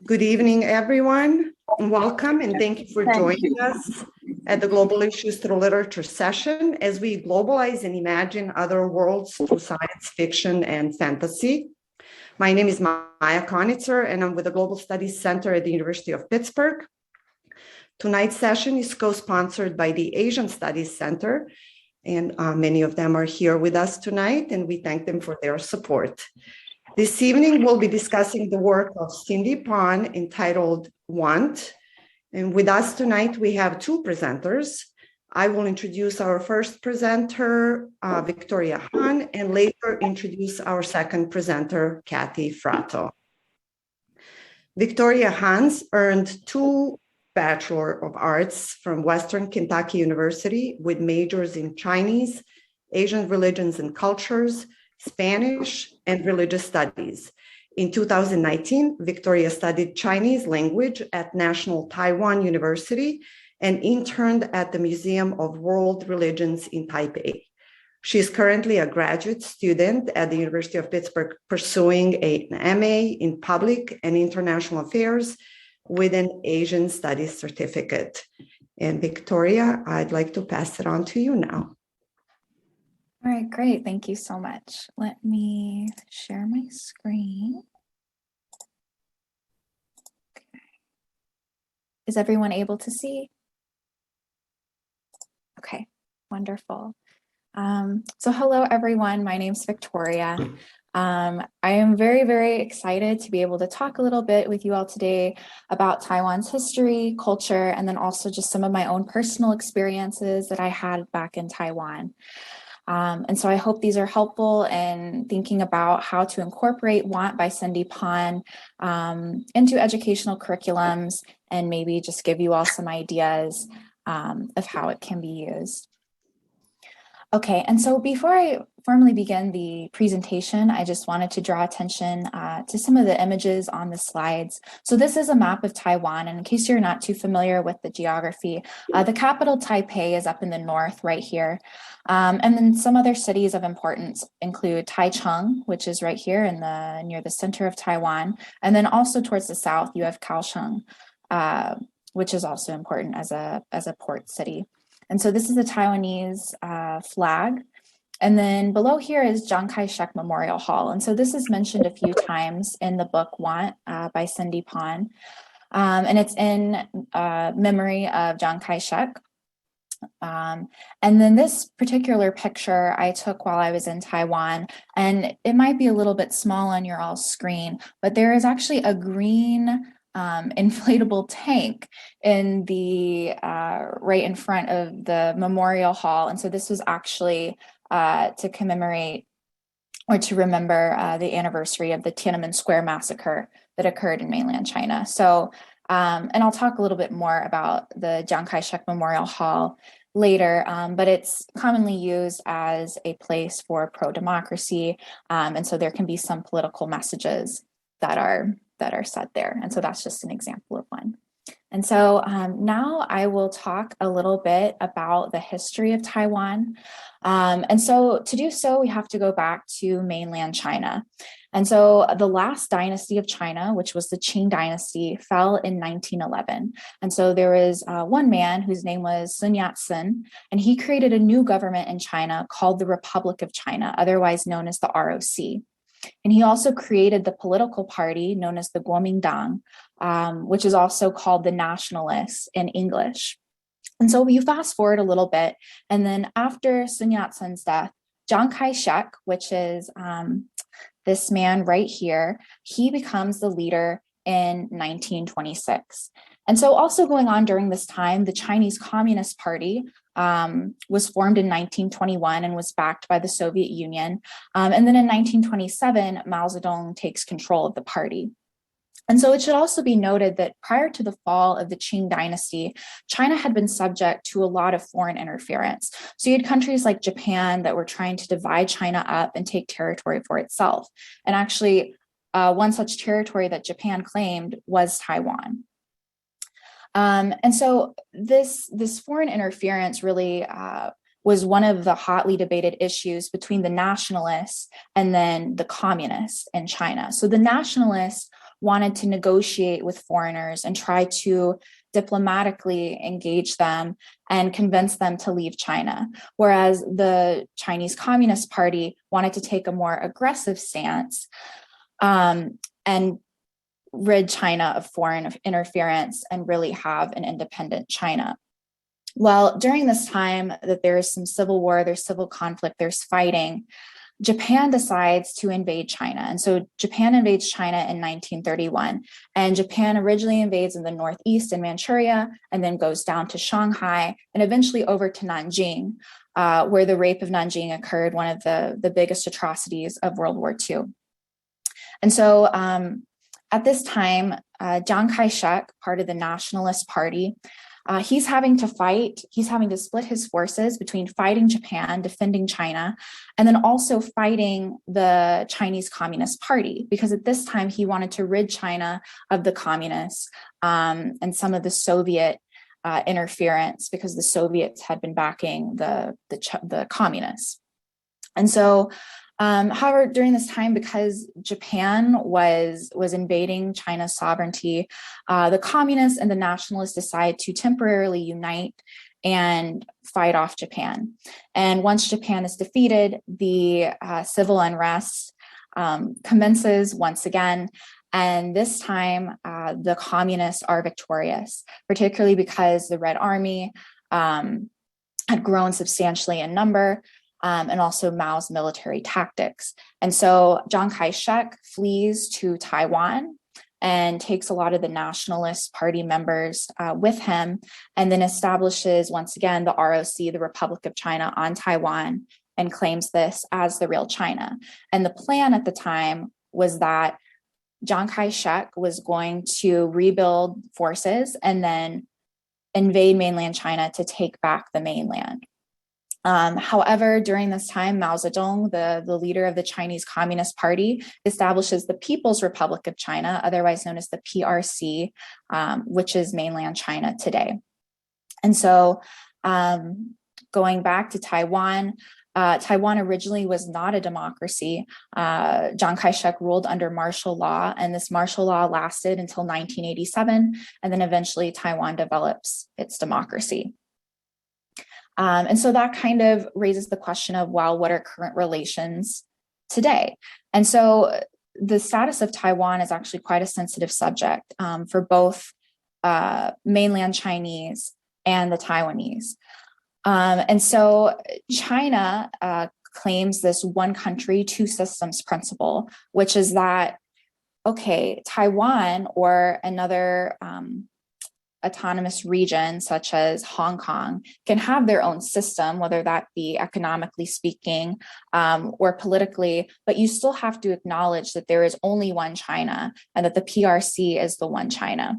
Good evening, everyone. Welcome and thank you for joining us at the Global Issues Through Literature session as we globalize and imagine other worlds through science fiction and fantasy. My name is Maya Konitzer and I'm with the Global Studies Center at the University of Pittsburgh. Tonight's session is co-sponsored by the Asian Studies Center, and many of them are here with us tonight, and we thank them for their support. This evening, we'll be discussing the work of Cindy Pon entitled Want. And with us tonight, we have two presenters. I will introduce our first presenter, Victoria Han, and later introduce our second presenter, Cathy Fratto. Victoria Hans earned 2 Bachelor of Arts from Western Kentucky University with majors in Chinese, Asian religions and cultures, Spanish, and religious studies. In 2019, Victoria studied Chinese language at National Taiwan University and interned at the Museum of World Religions in Taipei. She is currently a graduate student at the University of Pittsburgh pursuing an MA in Public and International Affairs with an Asian Studies certificate. And Victoria, I'd like to pass it on to you now. All right, great. Thank you so much. Let me share my screen. Okay. Is everyone able to see? Okay, wonderful. So hello, everyone. My name's Victoria. I am very, very excited to be able to talk a little bit with you all today about Taiwan's history, culture, and then also just some of my own personal experiences that I had back in Taiwan. And so I hope these are helpful in thinking about how to incorporate Want by Cindy Pon into educational curriculums and maybe just give you all some ideas of how it can be used. Okay, and so before I formally begin the presentation, I just wanted to draw attention to some of the images on the slides. So this is a map of Taiwan, and in case you're not too familiar with the geography, the capital Taipei is up in the north right here. And then some other cities of importance include Taichung, which is right here in near the center of Taiwan. And then also towards the south, you have Kaohsiung, which is also important as a port city. And so this is the Taiwanese flag. And then below here is Zhang Kai-Shek Memorial Hall. And so this is mentioned a few times in the book Want by Cindy Pon. And it's in memory of Zhang Kai-Shek. And then this particular picture I took while I was in Taiwan, and it might be a little bit small on your all screen, but there is actually a green inflatable tank in the right in front of the memorial hall. And so this was actually to commemorate or to remember the anniversary of the Tiananmen Square massacre that occurred in mainland China. So, and I'll talk a little bit more about the Zhang Kai-Shek Memorial Hall later, but it's commonly used as a place for pro-democracy. And so there can be some political messages that are said there. And so that's just an example of one. And so now I will talk a little bit about the history of Taiwan. And so to do so, we have to go back to mainland China. And so the last dynasty of China, which was the Qing dynasty, fell in 1911. And so there was one man whose name was Sun Yat-sen, and he created a new government in China called the Republic of China, otherwise known as the ROC. And he also created the political party known as the Kuomintang, which is also called the Nationalists in English. And so you fast forward a little bit, and then after Sun Yat-sen's death, Zhang Kai-Shek, which is this man right here, he becomes the leader in 1926. And so also going on during this time, the Chinese Communist Party was formed in 1921 and was backed by the Soviet Union. And then in 1927, Mao Zedong takes control of the party. And so it should also be noted that prior to the fall of the Qing dynasty, China had been subject to a lot of foreign interference. So you had countries like Japan that were trying to divide China up and take territory for itself. And actually, one such territory that Japan claimed was Taiwan. And so this foreign interference really was one of the hotly debated issues between the nationalists and then the communists in China. So the nationalists wanted to negotiate with foreigners and try to diplomatically engage them and convince them to leave China, whereas the Chinese Communist Party wanted to take a more aggressive stance and rid China of foreign interference and really have an independent China. Well, during this time that there is some civil war, there's civil conflict, there's fighting, Japan decides to invade China. And so Japan invades China in 1931. And Japan originally invades in the northeast in Manchuria, and then goes down to Shanghai, and eventually over to Nanjing, where the rape of Nanjing occurred, one of the biggest atrocities of World War II. And so at this time, Chiang Kai-Shek, part of the Nationalist Party, he's having to split his forces between fighting Japan, defending China, and then also fighting the Chinese Communist Party, because at this time he wanted to rid China of the communists and some of the Soviet interference, because the Soviets had been backing the communists. And so however, during this time, because Japan was invading China's sovereignty, the communists and the nationalists decide to temporarily unite and fight off Japan. And once Japan is defeated, the civil unrest commences once again. And this time, the communists are victorious, particularly because the Red Army had grown substantially in number. And also Mao's military tactics. And so Chiang Kai-Shek flees to Taiwan and takes a lot of the Nationalist Party members with him, and then establishes once again the ROC, the Republic of China, on Taiwan, and claims this as the real China. And the plan at the time was that Chiang Kai-Shek was going to rebuild forces and then invade mainland China to take back the mainland. However, during this time, Mao Zedong, the leader of the Chinese Communist Party, establishes the People's Republic of China, otherwise known as the PRC, which is mainland China today. And so going back to Taiwan, Taiwan originally was not a democracy. Chiang Kai-Shek ruled under martial law, and this martial law lasted until 1987, and then eventually Taiwan develops its democracy. And so that kind of raises the question of, well, what are current relations today? And so the status of Taiwan is actually quite a sensitive subject for both mainland Chinese and the Taiwanese. And so China claims this one country, two systems principle, which is that, okay, Taiwan or another autonomous region such as Hong Kong can have their own system, whether that be economically speaking or politically, but you still have to acknowledge that there is only one China and that the PRC is the one China.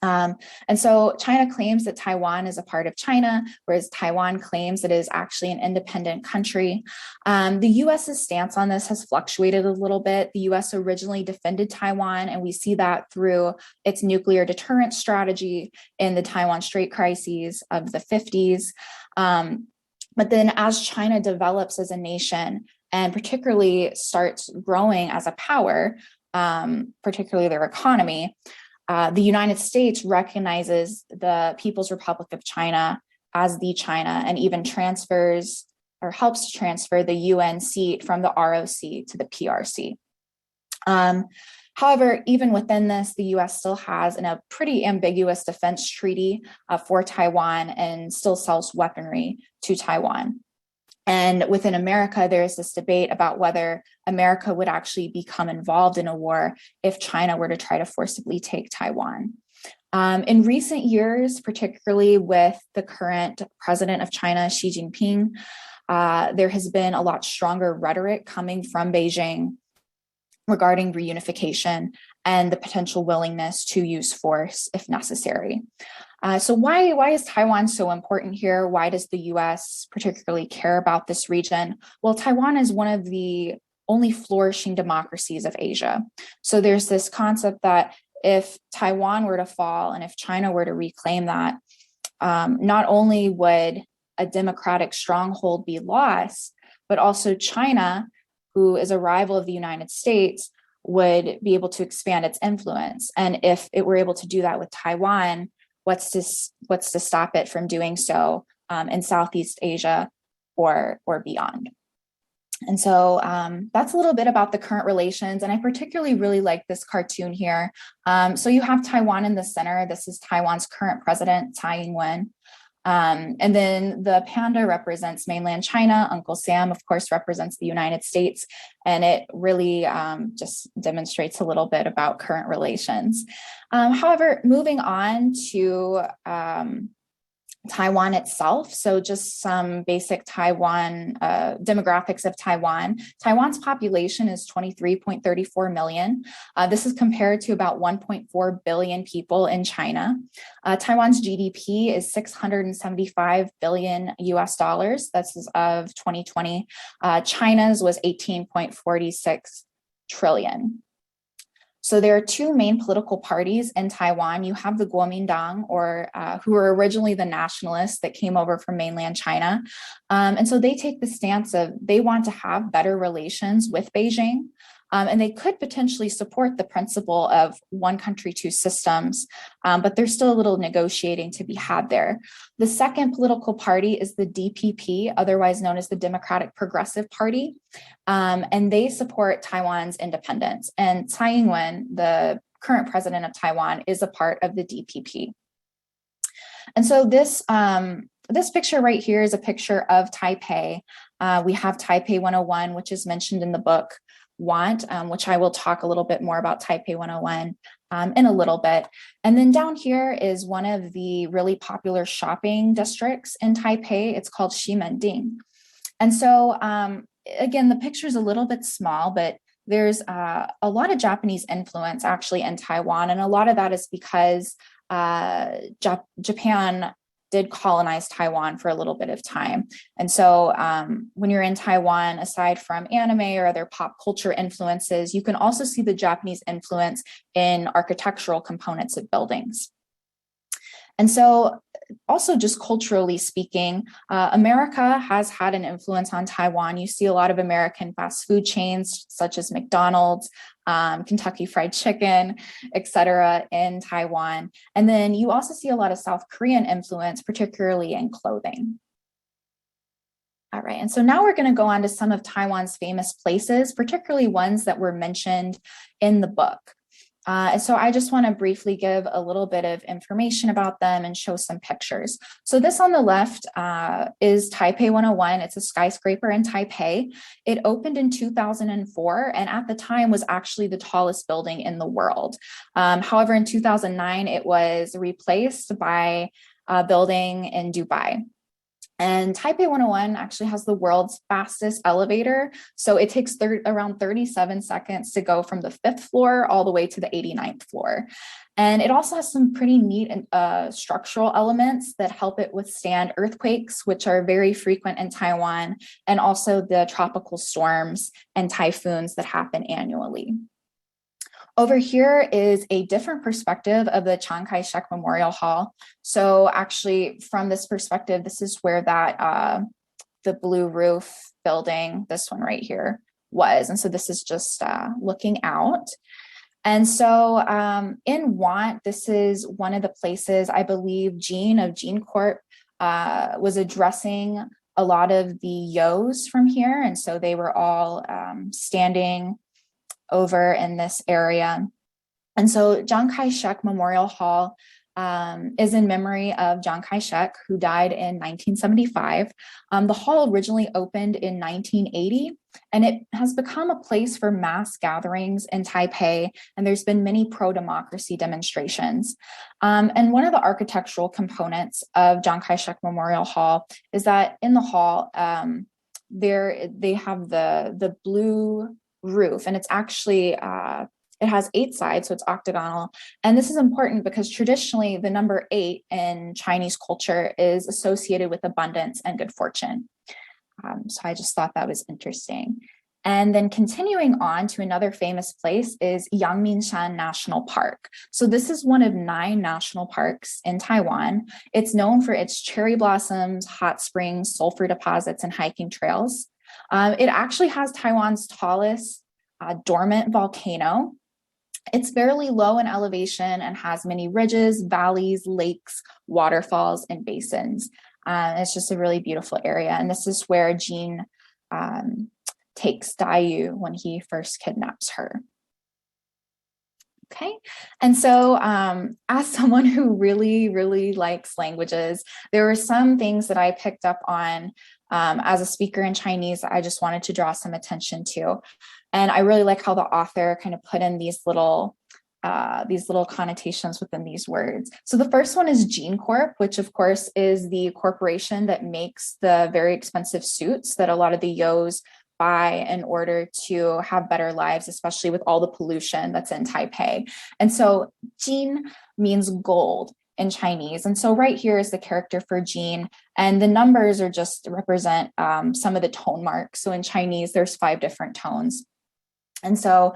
And so China claims that Taiwan is a part of China, whereas Taiwan claims it is actually an independent country. The US's stance on this has fluctuated a little bit. The US originally defended Taiwan, and we see that through its nuclear deterrence strategy in the Taiwan Strait crises of the 50s. But then as China develops as a nation and particularly starts growing as a power, particularly their economy, the United States recognizes the People's Republic of China as the China, and even transfers or helps to transfer the UN seat from the ROC to the PRC. However, even within this, the US still has a pretty ambiguous defense treaty for Taiwan and still sells weaponry to Taiwan. And within America, there is this debate about whether America would actually become involved in a war if China were to try to forcibly take Taiwan. In recent years, particularly with the current president of China, Xi Jinping, there has been a lot stronger rhetoric coming from Beijing regarding reunification and the potential willingness to use force if necessary. So why is Taiwan so important here? Why does the US particularly care about this region? Well, Taiwan is one of the only flourishing democracies of Asia. So there's this concept that if Taiwan were to fall and if China were to reclaim that, not only would a democratic stronghold be lost, but also China, who is a rival of the United States, would be able to expand its influence. And if it were able to do that with Taiwan, what's to stop it from doing so in Southeast Asia or beyond? And so that's a little bit about the current relations. And I particularly really like this cartoon here. So you have Taiwan in the center. This is Taiwan's current president, Tsai Ing-wen. And then the panda represents mainland China. Uncle Sam, of course, represents the United States. And it really just demonstrates a little bit about current relations. However, moving on to Taiwan itself. So just some basic Taiwan demographics of Taiwan. Taiwan's population is 23.34 million. This is compared to about 1.4 billion people in China. Taiwan's GDP is 675 billion US dollars. That's as of 2020. China's was 18.46 trillion. So there are two main political parties in Taiwan. You have the Kuomintang, or who were originally the nationalists that came over from mainland China. And so they take the stance of they want to have better relations with Beijing. And they could potentially support the principle of one country, two systems, but there's still a little negotiating to be had there. The second political party is the DPP, otherwise known as the Democratic Progressive Party, and they support Taiwan's independence. And Tsai Ing-wen, the current president of Taiwan, is a part of the DPP. And so this picture right here is a picture of Taipei. We have Taipei 101, which is mentioned in the book, which I will talk a little bit more about Taipei 101 in a little bit. And then down here is one of the really popular shopping districts in Taipei. It's called Ximending. And so again, the picture is a little bit small, but there's a lot of Japanese influence actually in Taiwan. And a lot of that is because Japan did colonize Taiwan for a little bit of time. And so when you're in Taiwan, aside from anime or other pop culture influences, you can also see the Japanese influence in architectural components of buildings. And so also just culturally speaking, America has had an influence on Taiwan. You see a lot of American fast food chains such as McDonald's, Kentucky Fried Chicken, etc. in Taiwan. And then you also see a lot of South Korean influence, particularly in clothing. All right, and so now we're going to go on to some of Taiwan's famous places, particularly ones that were mentioned in the book. And so I just want to briefly give a little bit of information about them and show some pictures. So this on the left is Taipei 101. It's a skyscraper in Taipei. It opened in 2004 and at the time was actually the tallest building in the world. However, in 2009, it was replaced by a building in Dubai. And Taipei 101 actually has the world's fastest elevator. So it takes around 37 seconds to go from the 5th floor all the way to the 89th floor. And it also has some pretty neat structural elements that help it withstand earthquakes, which are very frequent in Taiwan, and also the tropical storms and typhoons that happen annually. Over here is a different perspective of the Kai-Shek Memorial Hall. So actually from this perspective, this is where that the blue roof building, this one right here, was. And so this is just looking out. And so in Want, this is one of the places I believe Jean of Jean Corp was addressing a lot of the Yos from here. And so they were all standing over in this area. And so Chiang Kai-shek Memorial Hall is in memory of Chiang Kai-shek, who died in 1975. The hall originally opened in 1980, and it has become a place for mass gatherings in Taipei, and there's been many pro-democracy demonstrations. And one of the architectural components of Chiang Kai-shek Memorial Hall is that in the hall, they have the blue roof, and it's actually it has 8 sides, so it's octagonal. And this is important because traditionally the number 8 in Chinese culture is associated with abundance and good fortune. So I just thought that was interesting. And then continuing on to another famous place is Yangmingshan National Park. So this is one of 9 national parks in Taiwan. It's known for its cherry blossoms, hot springs, sulfur deposits, and hiking trails. It actually has Taiwan's tallest dormant volcano. It's fairly low in elevation and has many ridges, valleys, lakes, waterfalls, and basins. It's just a really beautiful area. And this is where Jean takes Dayu when he first kidnaps her. Okay, and so as someone who really likes languages, there were some things that I picked up on as a speaker in Chinese that I just wanted to draw some attention to. And I really like how the author kind of put in these little connotations within these words. So the first one is Jean Corp, which of course is the corporation that makes the very expensive suits that a lot of the Yos buy in order to have better lives, especially with all the pollution that's in Taipei. And so Jean means gold in Chinese. And so right here is the character for Jean, and the numbers are just represent some of the tone marks. So in Chinese, there's 5 different tones. And so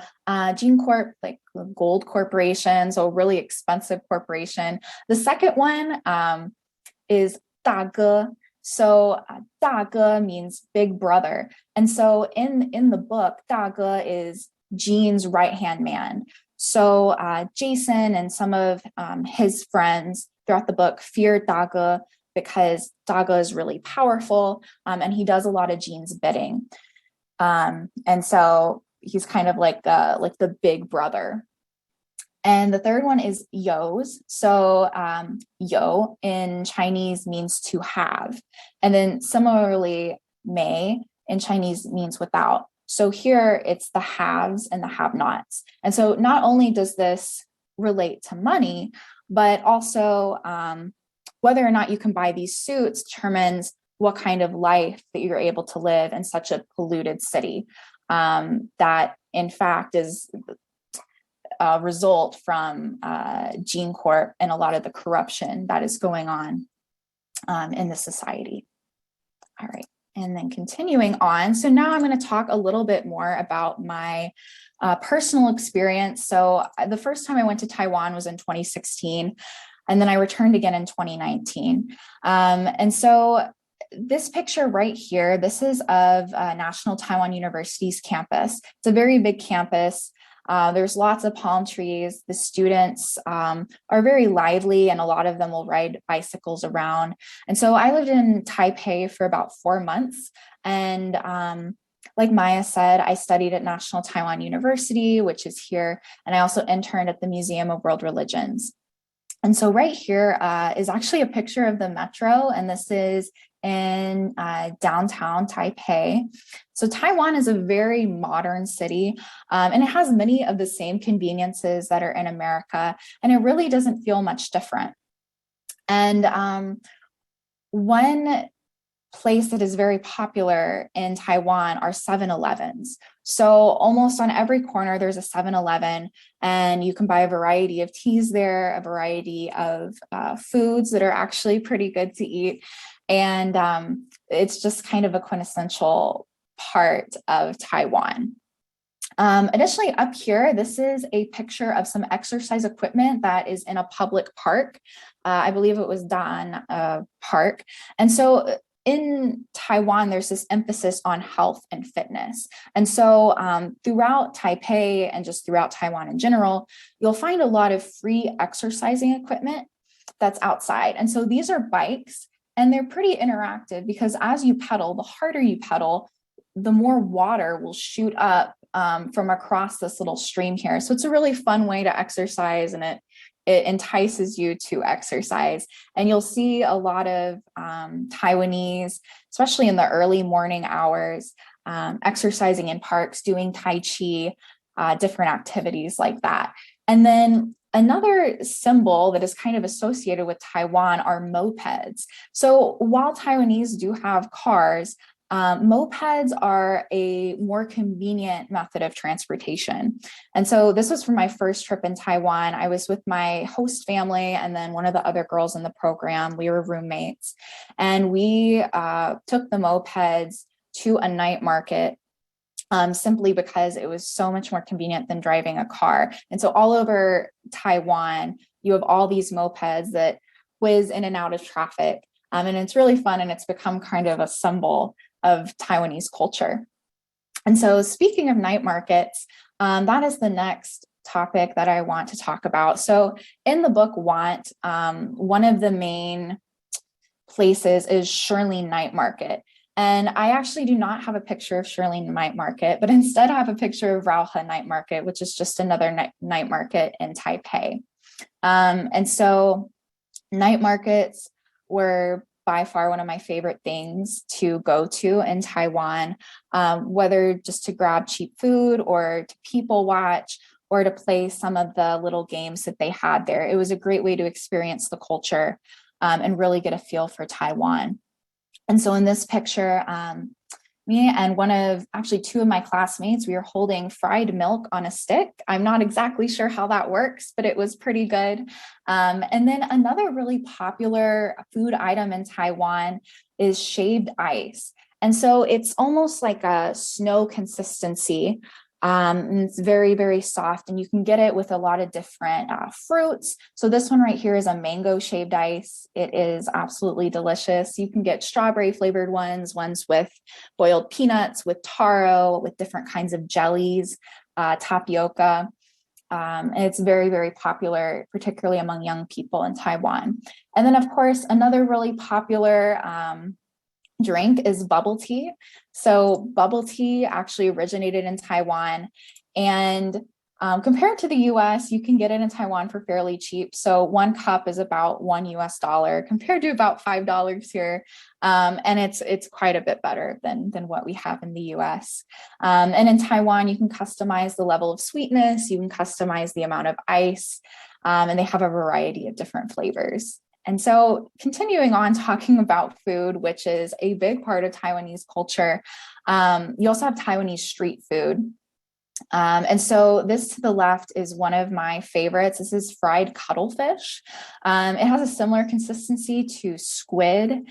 Jean Corp, like the gold corporation, so really expensive corporation. The second one is Dage. So Dage means big brother. And so in the book, Dage is Jean's right-hand man. So Jason and some of his friends throughout the book fear Dage because Dage is really powerful and he does a lot of Jean's bidding. And so he's kind of like the big brother. And the third one is Yos. So Yo in Chinese means to have. And then similarly, Mei in Chinese means without. So here it's the haves and the have-nots. And so not only does this relate to money, but also whether or not you can buy these suits determines what kind of life that you're able to live in such a polluted city. That in fact is a result from Jean Corp and a lot of the corruption that is going on in the society. All right, and then continuing on. So now I'm going to talk a little bit more about my personal experience. So the first time I went to Taiwan was in 2016, and then I returned again in 2019. And so this picture right here, this is of National Taiwan University's campus. It's a very big campus. There's lots of palm trees. The students are very lively, and a lot of them will ride bicycles around. And so I lived in Taipei for about 4 months. And like Maya said, I studied at National Taiwan University, which is here. And I also interned at the Museum of World Religions. And so right here is actually a picture of the metro, and this is in downtown Taipei. So Taiwan is a very modern city, and it has many of the same conveniences that are in America, and it really doesn't feel much different. And one place that is very popular in Taiwan are 7-Elevens. So almost on every corner, there's a 7-Eleven, and you can buy a variety of teas there, a variety of foods that are actually pretty good to eat. And it's just kind of a quintessential part of Taiwan. Additionally, up here, this is a picture of some exercise equipment that is in a public park. I believe it was Dan Park. And so in Taiwan, there's this emphasis on health and fitness. And so throughout Taipei and just throughout Taiwan in general, you'll find a lot of free exercising equipment that's outside. And so these are bikes, and they're pretty interactive because as you pedal, the harder you pedal, the more water will shoot up from across this little stream here. So it's a really fun way to exercise, and it entices you to exercise. And you'll see a lot of Taiwanese, especially in the early morning hours, exercising in parks, doing Tai Chi, different activities like that. And then another symbol that is kind of associated with Taiwan are mopeds. So while Taiwanese do have cars, mopeds are a more convenient method of transportation. And so this was for my first trip in Taiwan. I was with my host family and then one of the other girls in the program. We were roommates, and we took the mopeds to a night market simply because it was so much more convenient than driving a car. And so all over Taiwan, you have all these mopeds that whiz in and out of traffic. And it's really fun, and it's become kind of a symbol of Taiwanese culture. And so speaking of night markets, that is the next topic that I want to talk about. So in the book Want, one of the main places is Shirley Night Market. And I actually do not have a picture of Shirley Night Market, but instead I have a picture of Rauha Night Market, which is just another night market in Taipei. And so night markets were by far one of my favorite things to go to in Taiwan, whether just to grab cheap food or to people watch or to play some of the little games that they had there. It was a great way to experience the culture and really get a feel for Taiwan. And so in this picture, me and two of my classmates, we were holding fried milk on a stick. I'm not exactly sure how that works, but it was pretty good. And then another really popular food item in Taiwan is shaved ice. And so it's almost like a snow consistency. And it's very, very soft, and you can get it with a lot of different fruits. So this one right here is a mango shaved ice. It is absolutely delicious. You can get strawberry flavored ones with boiled peanuts, with taro, with different kinds of jellies, tapioca. And it's very, very popular, particularly among young people in Taiwan. And then, of course, another really popular drink is bubble tea. So bubble tea actually originated in Taiwan, and compared to the US, you can get it in Taiwan for fairly cheap. So one cup is about $1 compared to about $5 here. And it's quite a bit better than what we have in the US. And in Taiwan, you can customize the level of sweetness, you can customize the amount of ice, and they have a variety of different flavors. And so continuing on talking about food, which is a big part of Taiwanese culture, you also have Taiwanese street food. And so this to the left is one of my favorites. This is fried cuttlefish. It has a similar consistency to squid,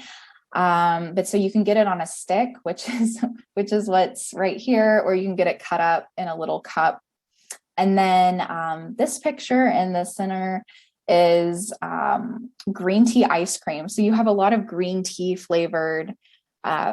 but so you can get it on a stick, which is what's right here, or you can get it cut up in a little cup. And then this picture in the center is green tea ice cream. So you have a lot of green tea flavored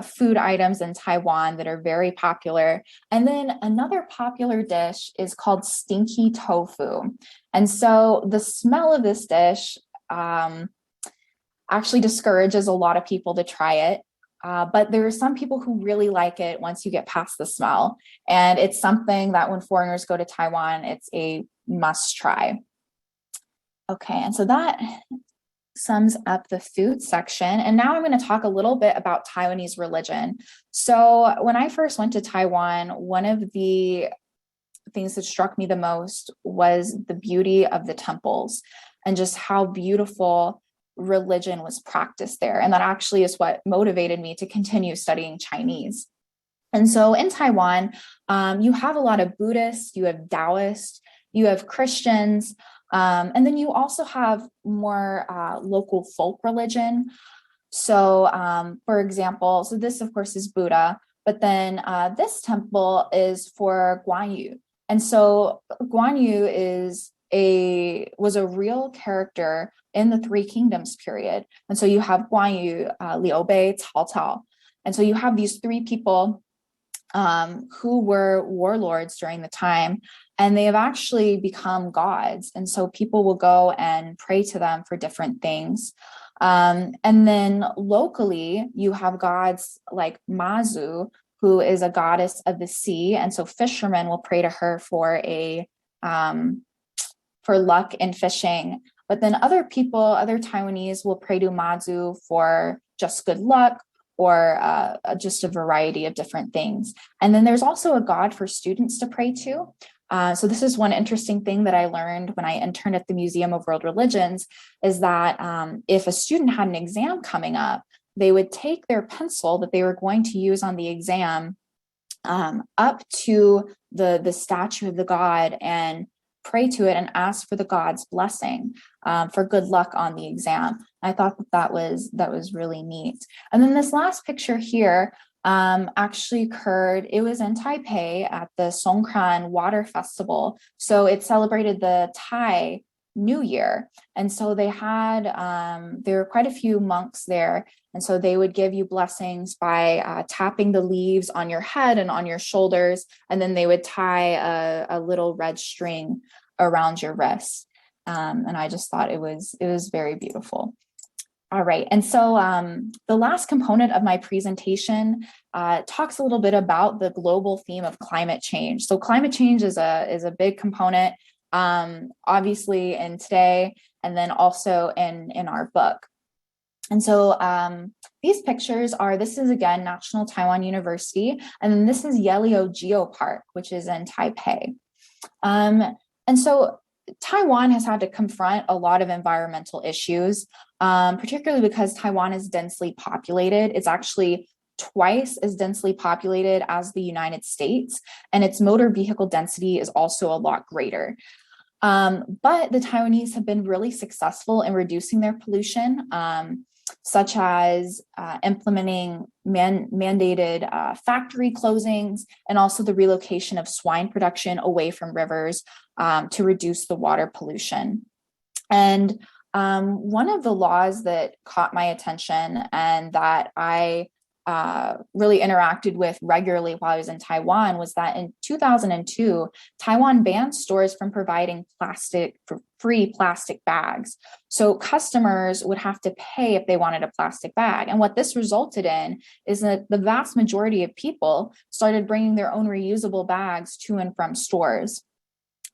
food items in Taiwan that are very popular. And then another popular dish is called stinky tofu. And so the smell of this dish actually discourages a lot of people to try it. But there are some people who really like it once you get past the smell. And it's something that when foreigners go to Taiwan, it's a must try. Okay, and so that sums up the food section. And now I'm going to talk a little bit about Taiwanese religion. So when I first went to Taiwan, one of the things that struck me the most was the beauty of the temples and just how beautiful religion was practiced there. And that actually is what motivated me to continue studying Chinese. And so in Taiwan, you have a lot of Buddhists, you have Taoists, you have Christians, and then you also have more local folk religion. So for example, so this of course is Buddha, but then this temple is for Guan Yu. And so Guan Yu was a real character in the Three Kingdoms period. And so you have Guan Yu, Liu Bei, Cao Cao. And so you have these three people who were warlords during the time, and they have actually become gods. And so people will go and pray to them for different things. And then locally, you have gods like Mazu, who is a goddess of the sea. And so fishermen will pray to her for luck in fishing. But then other Taiwanese will pray to Mazu for just good luck, or just a variety of different things. And then there's also a god for students to pray to. So this is one interesting thing that I learned when I interned at the Museum of World Religions, is that if a student had an exam coming up, they would take their pencil that they were going to use on the exam up to the statue of the god and pray to it and ask for the god's blessing for good luck on the exam. I thought that was really neat. And then this last picture here actually occurred, it was in Taipei at the Songkran Water Festival. So it celebrated the New Year. And so they had, there were quite a few monks there. And so they would give you blessings by tapping the leaves on your head and on your shoulders. And then they would tie a little red string around your wrist. And I just thought it was very beautiful. All right, and so the last component of my presentation talks a little bit about the global theme of climate change. So climate change is a big component, obviously in today, and then also in our book. And so these pictures are, this is again, National Taiwan University, and then this is Yelio Geopark, which is in Taipei. And so Taiwan has had to confront a lot of environmental issues, particularly because Taiwan is densely populated. It's actually twice as densely populated as the United States, and its motor vehicle density is also a lot greater. But the Taiwanese have been really successful in reducing their pollution, such as implementing mandated factory closings, and also the relocation of swine production away from rivers to reduce the water pollution. And one of the laws that caught my attention and that I really interacted with regularly while I was in Taiwan was that in 2002, Taiwan banned stores from providing free plastic bags. So customers would have to pay if they wanted a plastic bag. And what this resulted in is that the vast majority of people started bringing their own reusable bags to and from stores.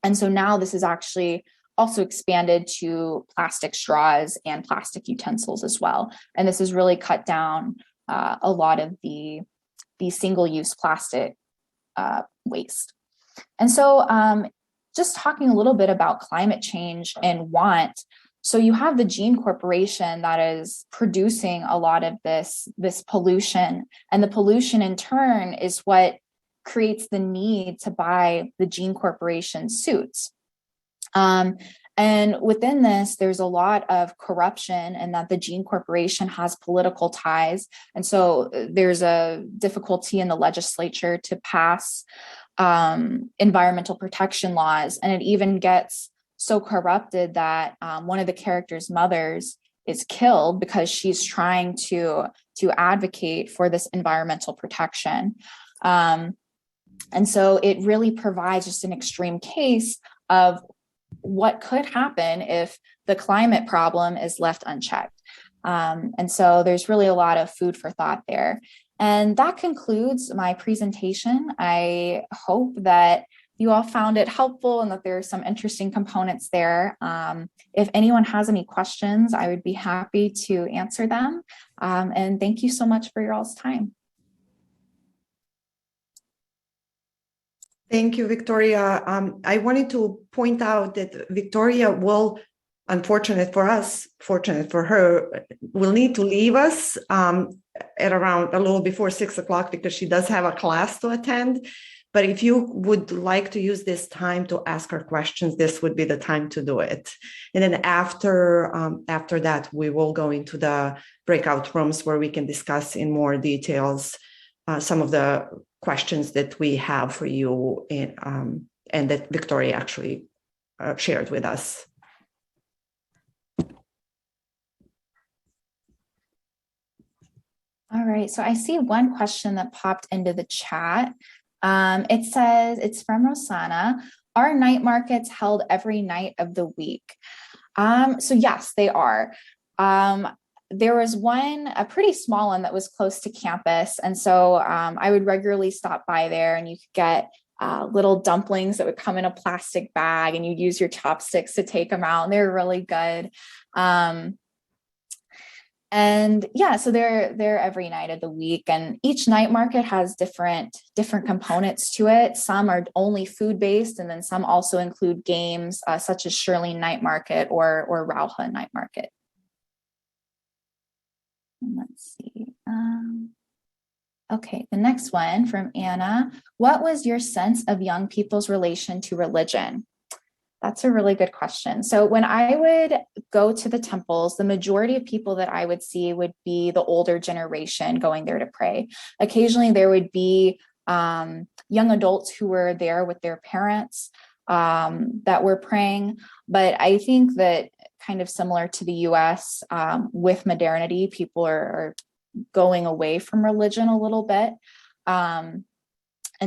And so now this is actually also expanded to plastic straws and plastic utensils as well. And this has really cut down a lot of the single-use plastic waste. And so just talking a little bit about climate change and want. So you have the Gene Corporation that is producing a lot of this pollution, and the pollution in turn is what creates the need to buy the Gene Corporation suits. And within this, there's a lot of corruption, and that the Gene Corporation has political ties. And so there's a difficulty in the legislature to pass environmental protection laws. And it even gets so corrupted that one of the characters' mothers is killed because she's trying to advocate for this environmental protection. And so it really provides just an extreme case of what could happen if the climate problem is left unchecked. And so there's really a lot of food for thought there. And that concludes my presentation. I hope that you all found it helpful and that there are some interesting components there. If anyone has any questions, I would be happy to answer them. And thank you so much for your all's time. Thank you, Victoria. I wanted to point out that Victoria will, unfortunate for us, fortunate for her, will need to leave us at around a little before 6 o'clock because she does have a class to attend. But if you would like to use this time to ask her questions, this would be the time to do it. And then after that, we will go into the breakout rooms where we can discuss in more details some of the questions that we have for you and that Victoria actually shared with us. All right, so I see one question that popped into the chat. It says, it's from Rosanna, are night markets held every night of the week? So yes, they are. There was one, a pretty small one that was close to campus. And so I would regularly stop by there, and you could get little dumplings that would come in a plastic bag, and you'd use your chopsticks to take them out. And they're really good. And yeah, so they're every night of the week, and each night market has different components to it. Some are only food-based, and then some also include games such as Shirley Night Market or Rauha Night Market. Let's see. Okay, the next one from Anna. What was your sense of young people's relation to religion? That's a really good question. So when I would go to the temples, the majority of people that I would see would be the older generation going there to pray. Occasionally there would be young adults who were there with their parents. that we're praying. But I think that kind of similar to the US, with modernity, people are going away from religion a little bit. And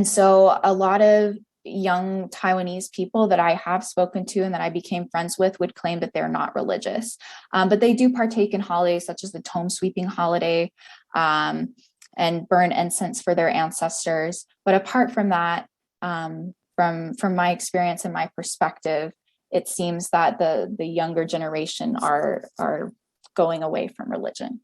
so a lot of young Taiwanese people that I have spoken to and that I became friends with would claim that they're not religious, but they do partake in holidays such as the tomb sweeping holiday, and burn incense for their ancestors. But apart from that, from my experience and my perspective, it seems that the younger generation are going away from religion.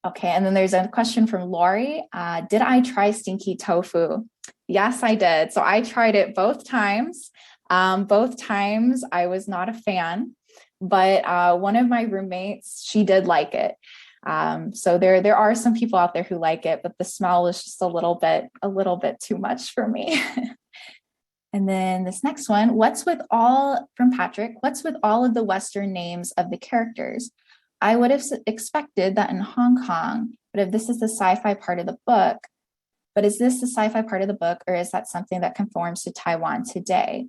Okay, and then there's a question from Lori. Did I try stinky tofu? Yes, I did. So I tried it both times. Both times I was not a fan, but one of my roommates, she did like it. So there are some people out there who like it, but the smell was just a little bit too much for me. And then this next one, from Patrick, what's with all of the Western names of the characters? I would have expected that in Hong Kong, but if this is the sci-fi part of the book, is this the sci-fi part of the book, or is that something that conforms to Taiwan today?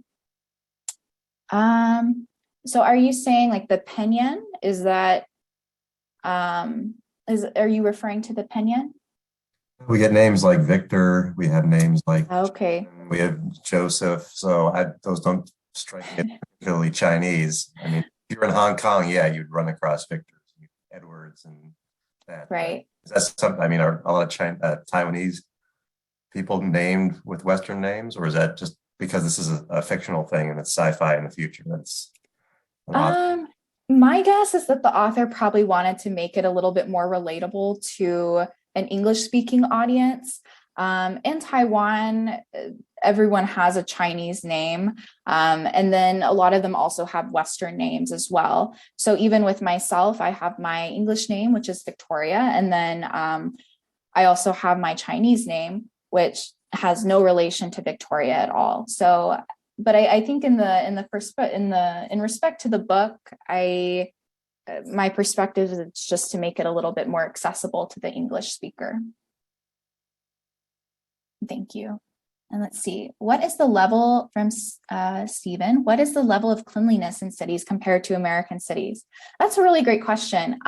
So are you saying like the pinyin? Is that, are you referring to the pinyin? We get names like Victor. We have names like Okay. we have Joseph. So those don't strike me as particularly Chinese. I mean, if you're in Hong Kong, yeah, you'd run across Victors, Edwards, and that. Right. Is that something? I mean, are a lot of Taiwanese people named with Western names, or is that just because this is a fictional thing and it's sci-fi in the future? That's my guess is that the author probably wanted to make it a little bit more relatable to an English-speaking audience. In Taiwan, everyone has a Chinese name, and then a lot of them also have Western names as well. So even with myself, I have my English name, which is Victoria, and then I also have my Chinese name, which has no relation to Victoria at all. So, but I think in respect to the book, my perspective is it's just to make it a little bit more accessible to the English speaker. Thank you. And let's see, what is the level from Stephen? What is the level of cleanliness in cities compared to American cities? That's a really great question.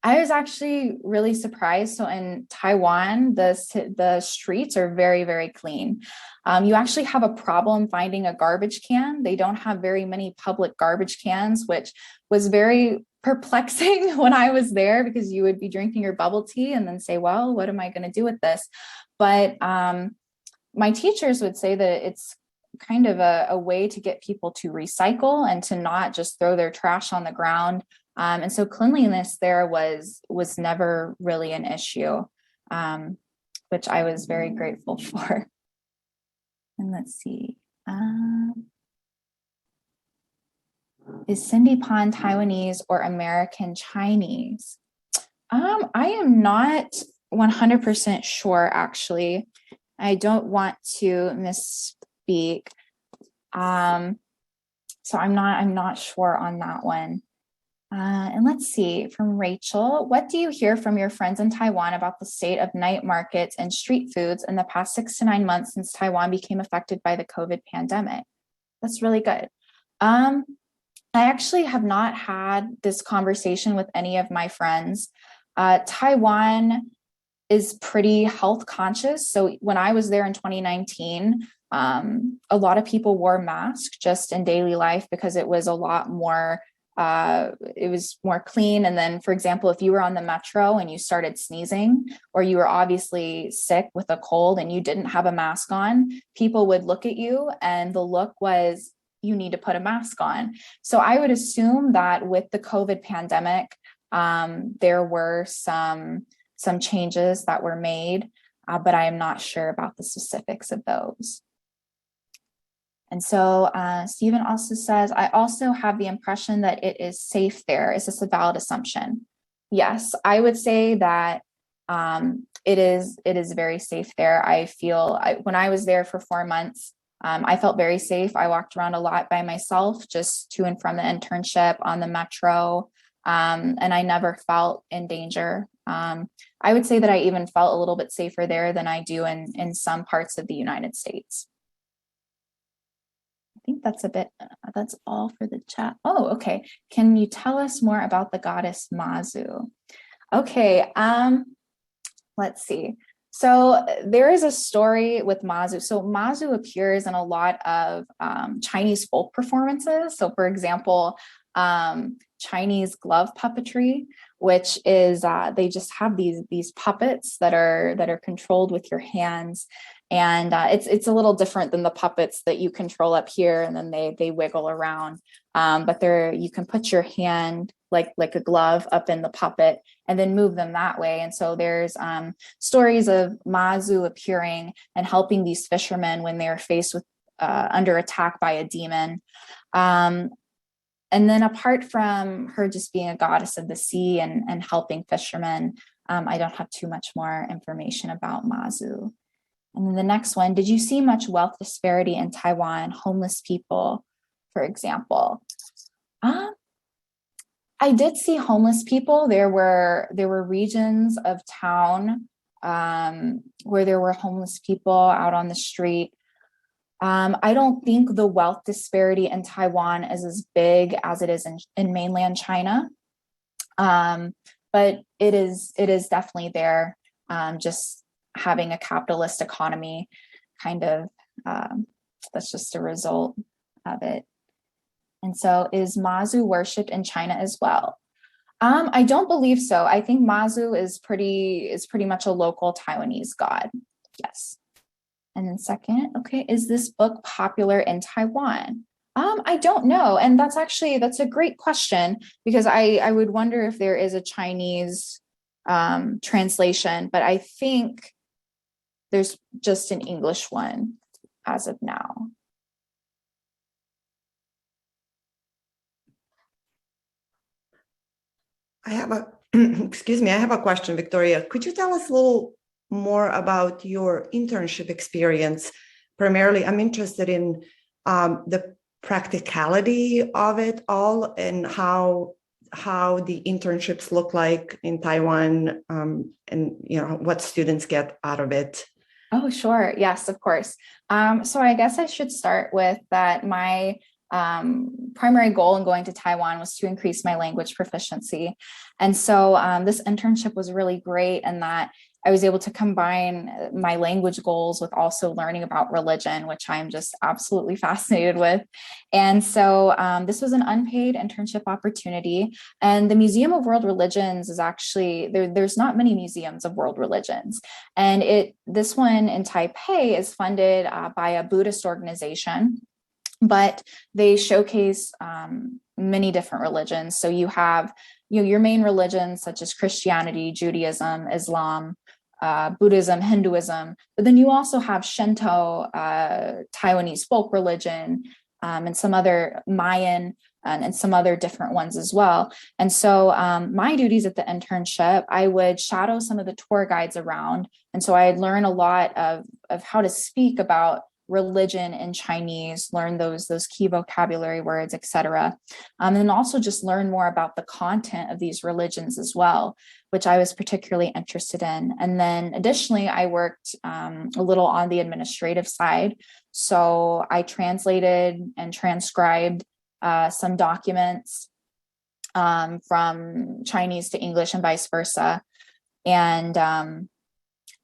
I was actually really surprised. So in Taiwan, the streets are very, very clean. You actually have a problem finding a garbage can. They don't have very many public garbage cans, which was very perplexing when I was there, because you would be drinking your bubble tea and then say, well, what am I going to do with this? But my teachers would say that it's kind of a way to get people to recycle and to not just throw their trash on the ground. And so cleanliness there was never really an issue, which I was very grateful for. And let's see. Is Cindy Pon Taiwanese or American Chinese? I am not 100% sure, actually. I don't want to misspeak. So I'm not sure on that one. And let's see, from Rachel, what do you hear from your friends in Taiwan about the state of night markets and street foods in the past 6 to 9 months since Taiwan became affected by the COVID pandemic? That's really good. I actually have not had this conversation with any of my friends. Taiwan is pretty health conscious. So when I was there in 2019, a lot of people wore masks just in daily life because it was a lot more it was more clean. And then, for example, if you were on the metro and you started sneezing, or you were obviously sick with a cold and you didn't have a mask on, people would look at you and the look was, you need to put a mask on. So I would assume that with the COVID pandemic, there were some changes that were made, but I am not sure about the specifics of those. And so Stephen also says, I also have the impression that it is safe there. Is this a valid assumption? Yes, I would say that it is very safe there. I feel, when I was there for 4 months, I felt very safe. I walked around a lot by myself, just to and from the internship, on the metro, and I never felt in danger. I would say that I even felt a little bit safer there than I do in some parts of the United States. think that's that's all for the chat. Oh, okay. Can you tell us more about the goddess Mazu? Okay, let's see. So there is a story with Mazu. So Mazu appears in a lot of Chinese folk performances. So for example, Chinese glove puppetry, which is they just have these puppets that are controlled with your hands. And it's a little different than the puppets that you control up here, and then they wiggle around. But you can put your hand like a glove up in the puppet and then move them that way. And so there's stories of Mazu appearing and helping these fishermen when they're faced with under attack by a demon. And then apart from her just being a goddess of the sea and helping fishermen, I don't have too much more information about Mazu. And then the next one, did you see much wealth disparity in Taiwan, homeless people, for example? I did see homeless people. There were regions of town where there were homeless people out on the street. I don't think the wealth disparity in Taiwan is as big as it is in mainland China, but it is definitely there. Just having a capitalist economy, kind of, that's just a result of it. And so, is Mazu worshipped in China as well? I don't believe so. I think Mazu is pretty much a local Taiwanese god. Yes. And then second, okay, is this book popular in Taiwan? I don't know. And that's a great question, because I would wonder if there is a Chinese translation, but I think there's just an English one as of now. I have a question, Victoria. Could you tell us a little more about your internship experience? Primarily, I'm interested in the practicality of it all and how the internships look like in Taiwan, and what students get out of it. Oh, sure. Yes, of course. So I guess I should start with that. My primary goal in going to Taiwan was to increase my language proficiency. And so this internship was really great in that I was able to combine my language goals with also learning about religion, which I'm just absolutely fascinated with. And so this was an unpaid internship opportunity. And the Museum of World Religions is actually, there's not many museums of world religions. And this one in Taipei is funded by a Buddhist organization, but they showcase many different religions. So you have your main religions such as Christianity, Judaism, Islam, Buddhism, Hinduism, but then you also have Shinto, Taiwanese folk religion, and some other Mayan and some other different ones as well. And so my duties at the internship, I would shadow some of the tour guides around. And so I'd learn a lot of how to speak about religion in Chinese, learn those key vocabulary words, etc. And then also just learn more about the content of these religions as well, which I was particularly interested in. And then additionally, I worked a little on the administrative side. So I translated and transcribed some documents from Chinese to English and vice versa. And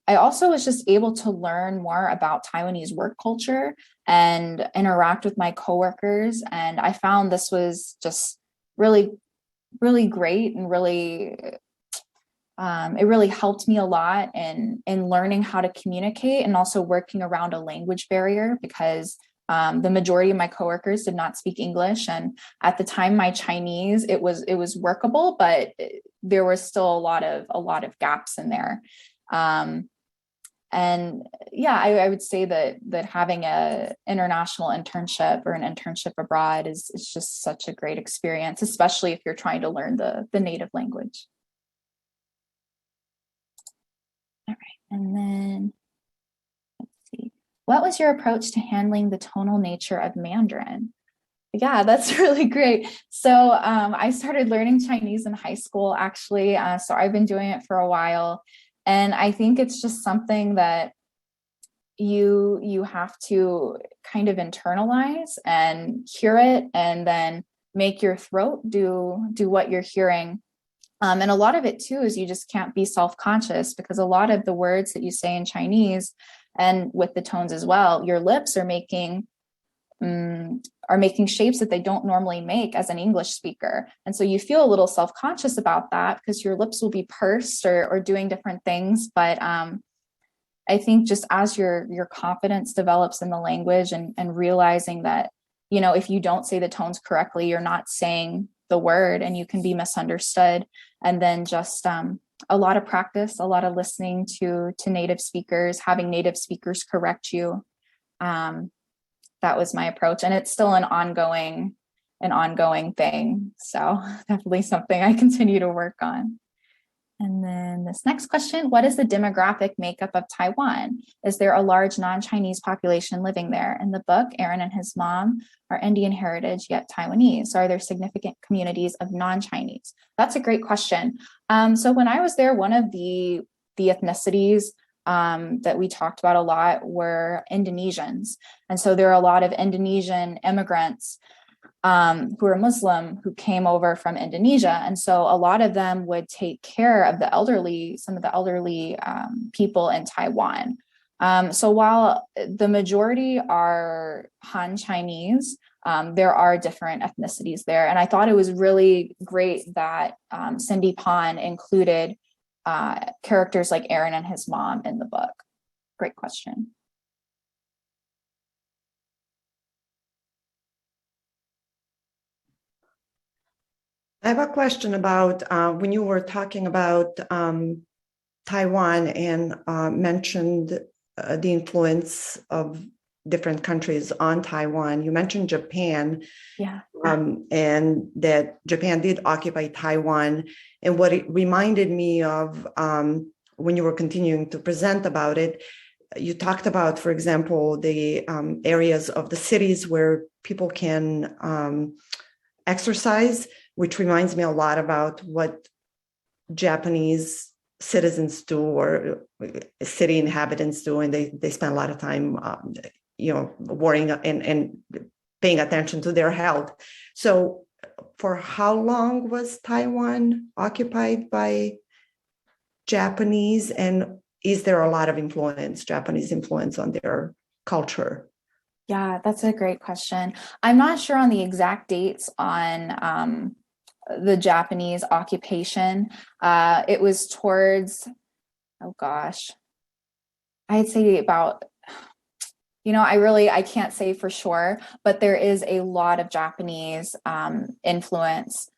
I also was just able to learn more about Taiwanese work culture and interact with my coworkers. And I found this was just really, really great and really, it really helped me a lot in learning how to communicate and also working around a language barrier, because the majority of my coworkers did not speak English. And at the time, my Chinese, it was workable, but there was still a lot of gaps in there. And yeah, I would say that having an international internship or an internship abroad is just such a great experience, especially if you're trying to learn the native language. All right, and then let's see. What was your approach to handling the tonal nature of Mandarin? Yeah, that's really great. So I started learning Chinese in high school, actually. So I've been doing it for a while. And I think it's just something that you have to kind of internalize and hear it, and then make your throat do what you're hearing. And a lot of it too is you just can't be self-conscious, because a lot of the words that you say in Chinese, and with the tones as well, your lips are making shapes that they don't normally make as an English speaker. And so you feel a little self-conscious about that, because your lips will be pursed or doing different things. But I think just as your confidence develops in the language, and realizing that, if you don't say the tones correctly, you're not saying the word, and you can be misunderstood. And then just a lot of practice, a lot of listening to native speakers, having native speakers correct you. That was my approach, and it's still an ongoing thing. So definitely something I continue to work on. And then this next question, what is the demographic makeup of Taiwan? Is there a large non-Chinese population living there? In the book, Aaron and his mom are Indian heritage, yet Taiwanese. So are there significant communities of non-Chinese? That's a great question. So when I was there, one of the ethnicities that we talked about a lot were Indonesians. And so there are a lot of Indonesian immigrants who are Muslim, who came over from Indonesia. And so a lot of them would take care of some of the elderly people in Taiwan. So while the majority are Han Chinese, there are different ethnicities there. And I thought it was really great that Cindy Pon included characters like Aaron and his mom in the book. Great question. I have a question about when you were talking about Taiwan and mentioned the influence of different countries on Taiwan. You mentioned Japan, and that Japan did occupy Taiwan. And what it reminded me of when you were continuing to present about it, you talked about, for example, the areas of the cities where people can exercise, which reminds me a lot about what Japanese citizens do, or city inhabitants do, and they spend a lot of time, worrying and paying attention to their health. So, for how long was Taiwan occupied by Japanese, and is there a lot of Japanese influence on their culture? Yeah, that's a great question. I'm not sure on the exact dates on the Japanese occupation. It was towards, I'd say about, I can't say for sure, but there is a lot of Japanese influence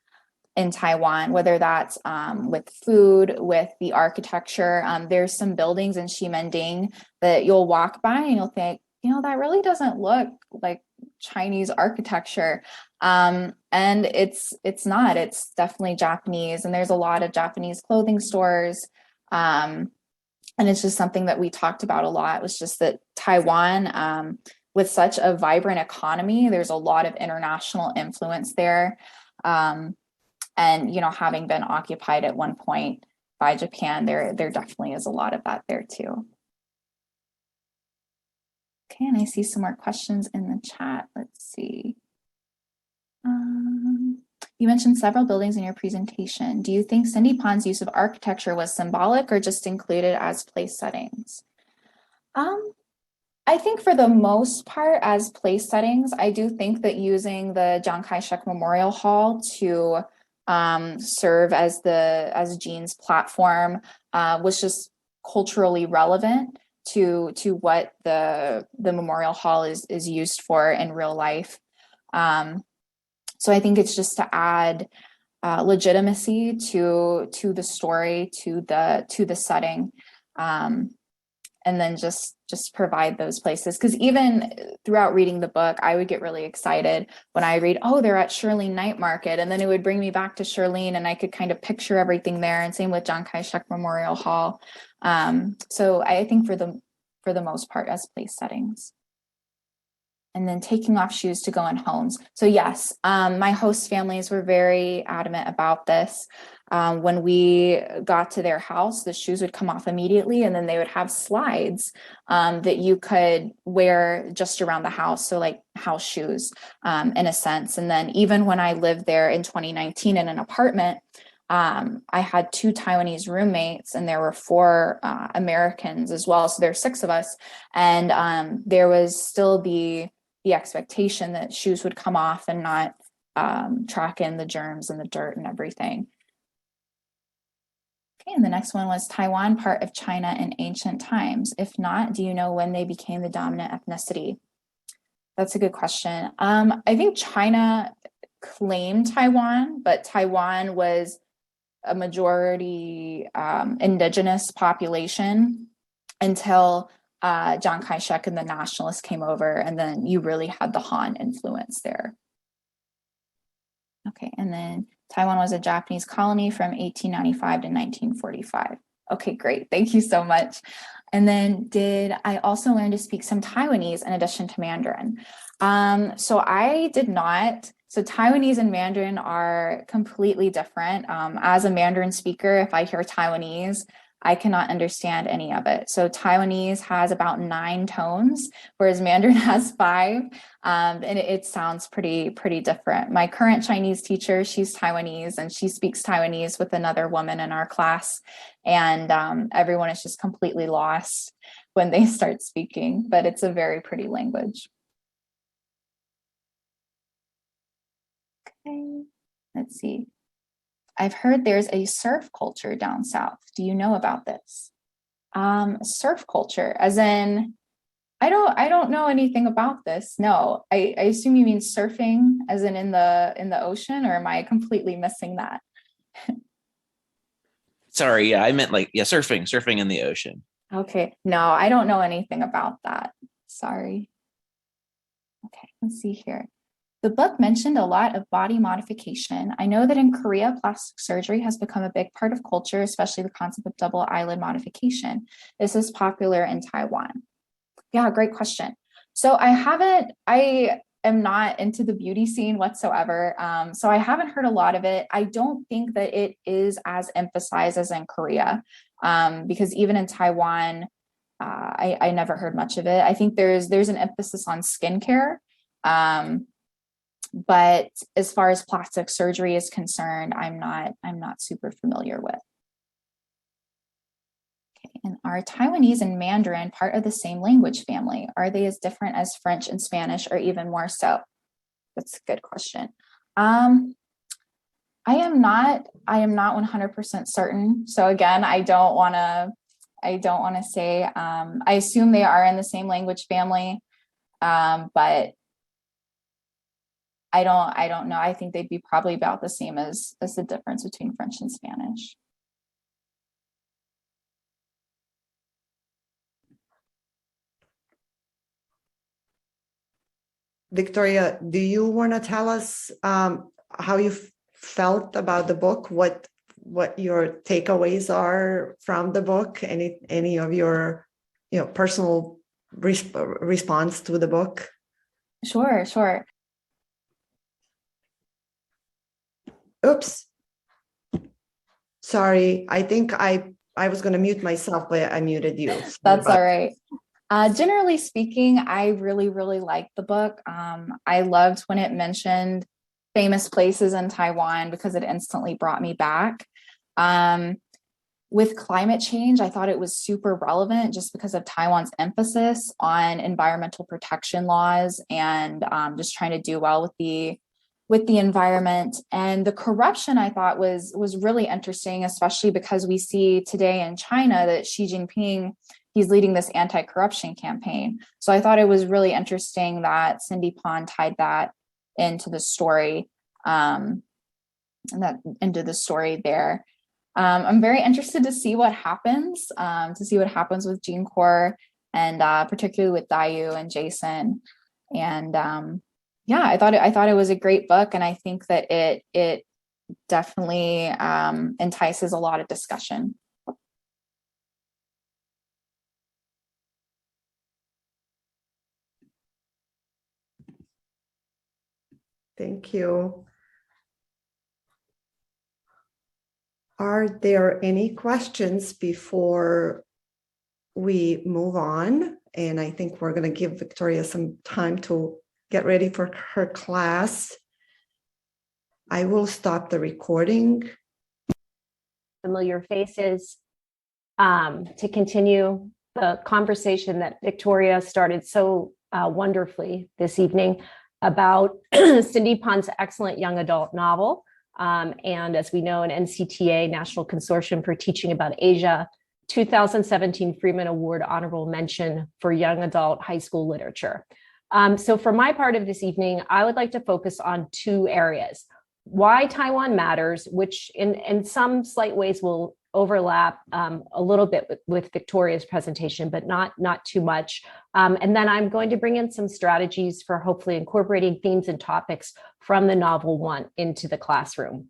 in Taiwan, whether that's with food, with the architecture. There's some buildings in Ximending that you'll walk by and you'll think, that really doesn't look like Chinese architecture. And it's not, it's definitely Japanese. And there's a lot of Japanese clothing stores. And it's just something that we talked about a lot. It was just that Taiwan, with such a vibrant economy, there's a lot of international influence there. And, having been occupied at one point by Japan, there definitely is a lot of that there too. Okay, and I see some more questions in the chat. Let's see. You mentioned several buildings in your presentation. Do you think Cindy Pon's use of architecture was symbolic or just included as place settings? I think for the most part as place settings, I do think that using the Kai-Shek Memorial Hall to serve as Jean's platform was just culturally relevant to what the Memorial Hall is used for in real life. So I think it's just to add legitimacy to the story, to the setting, and then just provide those places. Because even throughout reading the book, I would get really excited when I read, they're at Shirlene Night Market, and then it would bring me back to Shirlene, and I could kind of picture everything there. And same with Kai-Shek Memorial Hall. So I think for the most part as place settings. And then taking off shoes to go in homes. So yes, my host families were very adamant about this. When we got to their house, the shoes would come off immediately, and then they would have slides that you could wear just around the house. So like house shoes in a sense. And then even when I lived there in 2019 in an apartment, I had 2 Taiwanese roommates, and there were 4 Americans as well. So there's 6 of us. And there was still the expectation that shoes would come off and not track in the germs and the dirt and everything. Okay, and the next one was Taiwan part of China in ancient times? If not, do you know when they became the dominant ethnicity? That's a good question. I think China claimed Taiwan, but Taiwan was a majority indigenous population until Chiang Kai-Shek and the nationalists came over, and then you really had the Han influence there. Okay, and then Taiwan was a Japanese colony from 1895 to 1945. Okay, great, thank you so much. And then did I also learn to speak some Taiwanese in addition to Mandarin? So I did not. So Taiwanese and Mandarin are completely different. As a Mandarin speaker, if I hear Taiwanese, I cannot understand any of it. So Taiwanese has about 9 tones, whereas Mandarin has 5, and it sounds pretty different. My current Chinese teacher, she's Taiwanese, and she speaks Taiwanese with another woman in our class, and everyone is just completely lost when they start speaking, but it's a very pretty language. Okay, let's see. I've heard there's a surf culture down south. Do you know about this? Surf culture, as in, I don't know anything about this. No, I assume you mean surfing, as in the ocean, or am I completely missing that? Sorry, yeah, I meant like, yeah, surfing in the ocean. Okay, no, I don't know anything about that. Sorry. Okay, let's see here. The book mentioned a lot of body modification. I know that in Korea, plastic surgery has become a big part of culture, especially the concept of double eyelid modification. Is this popular in Taiwan? Yeah, great question. So I am not into the beauty scene whatsoever. So I haven't heard a lot of it. I don't think that it is as emphasized as in Korea, because even in Taiwan, I never heard much of it. I think there's an emphasis on skincare. But as far as plastic surgery is concerned, I'm not super familiar with. Okay, and are Taiwanese and Mandarin part of the same language family? Are they as different as French and Spanish, or even more so? That's a good question. I am not 100% certain. So again, I don't want to say. I assume they are in the same language family, but I don't know. I think they'd be probably about the same as the difference between French and Spanish. Victoria, do you want to tell us how you felt about the book? What your takeaways are from the book? Any of your personal response to the book? Sure. Oops. Sorry, I think I was going to mute myself, but I muted you. That's all right. Generally speaking, I really liked the book. I loved when it mentioned famous places in Taiwan because it instantly brought me back. With climate change, I thought it was super relevant just because of Taiwan's emphasis on environmental protection laws and just trying to do well with the environment. And the corruption, I thought was really interesting, especially because we see today in China that Xi Jinping, he's leading this anti-corruption campaign. So I thought it was really interesting that Cindy Pon tied that into the story, there. I'm very interested to see what happens, with Jean Core and particularly with Dayu and Jason. And yeah, I thought it was a great book, and I think that it definitely entices a lot of discussion. Thank you. Are there any questions before we move on? And I think we're going to give Victoria some time to get ready for her class. I will stop the recording. Familiar faces to continue the conversation that Victoria started so wonderfully this evening about Cindy Pon's excellent young adult novel. And as we know, an NCTA, National Consortium for Teaching About Asia, 2017 Freeman Award Honorable Mention for Young Adult High School Literature. So for my part of this evening, I would like to focus on two areas. Why Taiwan matters, which in some slight ways will overlap a little bit with Victoria's presentation, but not too much. And then I'm going to bring in some strategies for hopefully incorporating themes and topics from the novel one into the classroom.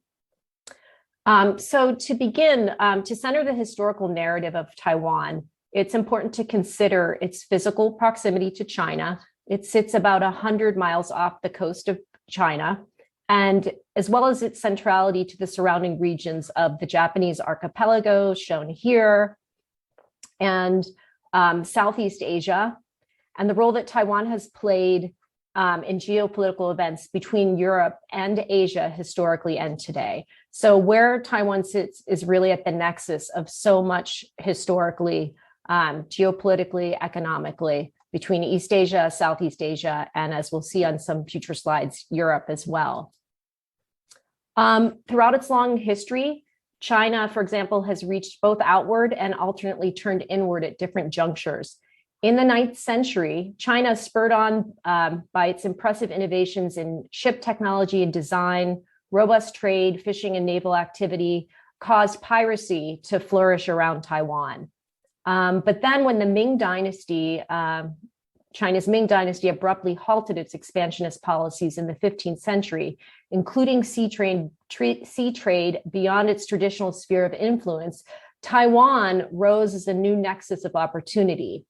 So to begin, to center the historical narrative of Taiwan, it's important to consider its physical proximity to China. It sits about 100 miles off the coast of China, and as well as its centrality to the surrounding regions of the Japanese archipelago, shown here, and Southeast Asia, and the role that Taiwan has played in geopolitical events between Europe and Asia historically and today. So where Taiwan sits is really at the nexus of so much historically, geopolitically, economically, between East Asia, Southeast Asia, and as we'll see on some future slides, Europe as well. Throughout its long history, China, for example, has reached both outward and alternately turned inward at different junctures. In the 9th century, China, spurred on by its impressive innovations in ship technology and design, robust trade, fishing, and naval activity, caused piracy to flourish around Taiwan. But then when the Ming Dynasty, China's Ming Dynasty abruptly halted its expansionist policies in the 15th century, including sea trade beyond its traditional sphere of influence, Taiwan rose as a new nexus of opportunity.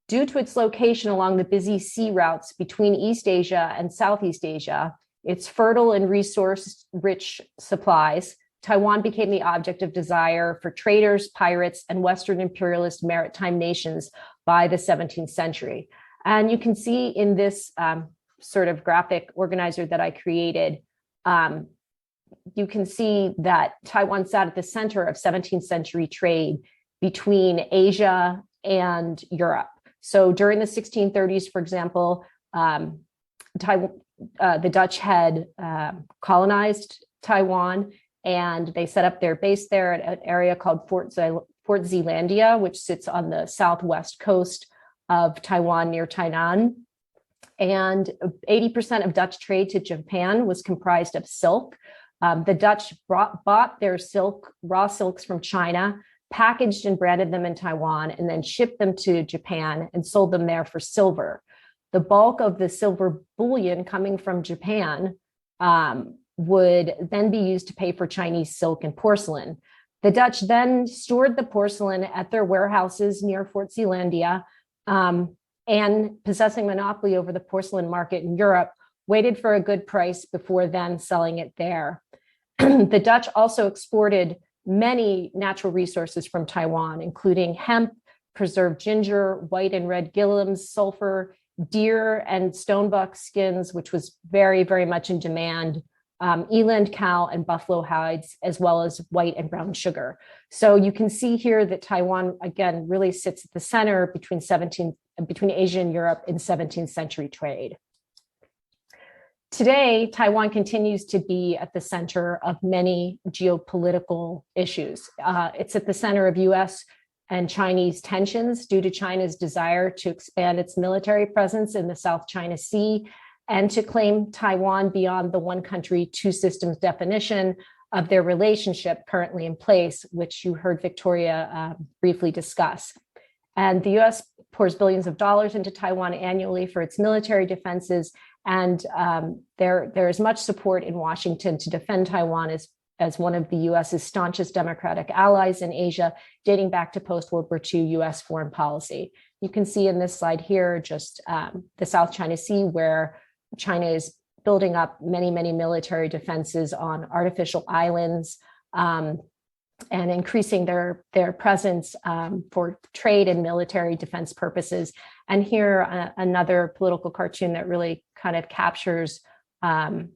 Due to its location along the busy sea routes between East Asia and Southeast Asia, its fertile and resource-rich supplies, Taiwan became the object of desire for traders, pirates, and Western imperialist maritime nations by the 17th century. And you can see in this sort of graphic organizer that I created, you can see that Taiwan sat at the center of 17th century trade between Asia and Europe. So during the 1630s, for example, the Dutch had colonized Taiwan, and they set up their base there at an area called Fort Zeelandia, which sits on the southwest coast of Taiwan near Tainan. And 80% of Dutch trade to Japan was comprised of silk. The Dutch bought their raw silks from China, packaged and branded them in Taiwan, and then shipped them to Japan and sold them there for silver. The bulk of the silver bullion coming from Japan would then be used to pay for Chinese silk and porcelain. The Dutch then stored the porcelain at their warehouses near Fort Zeelandia, and possessing monopoly over the porcelain market in Europe, waited for a good price before then selling it there. The Dutch also exported many natural resources from Taiwan, including hemp, preserved ginger, white and red gilliams, sulfur, deer and stonebuck skins, which was very, very much in demand, eland cow and buffalo hides, as well as white and brown sugar. So you can see here that Taiwan, again, really sits at the center between Asia and Europe in 17th century trade. Today, Taiwan continues to be at the center of many geopolitical issues. It's at the center of US and Chinese tensions due to China's desire to expand its military presence in the South China Sea and to claim Taiwan beyond the one country, two systems definition of their relationship currently in place, which you heard Victoria briefly discuss. And the US pours billions of dollars into Taiwan annually for its military defenses. And there is much support in Washington to defend Taiwan as one of the US's staunchest democratic allies in Asia, dating back to post-World War II US foreign policy. You can see in this slide here just the South China Sea, where China is building up many, many military defenses on artificial islands and increasing their presence for trade and military defense purposes. And here, another political cartoon that really kind of captures, the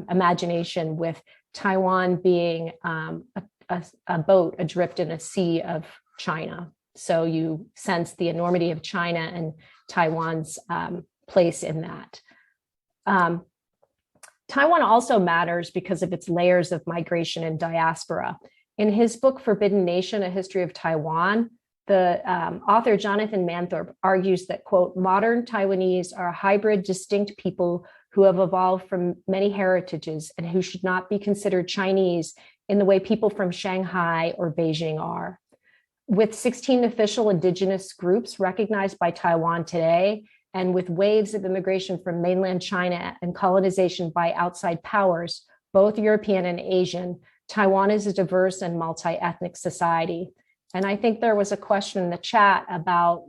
imagination, with Taiwan being a boat adrift in a sea of China. So you sense the enormity of China and Taiwan's place in that. Taiwan also matters because of its layers of migration and diaspora. In his book, Forbidden Nation, A History of Taiwan, the author Jonathan Manthorpe argues that, quote, modern Taiwanese are a hybrid, distinct people who have evolved from many heritages and who should not be considered Chinese in the way people from Shanghai or Beijing are. With 16 official indigenous groups recognized by Taiwan today, and with waves of immigration from mainland China and colonization by outside powers, both European and Asian, Taiwan is a diverse and multi-ethnic society. And I think there was a question in the chat about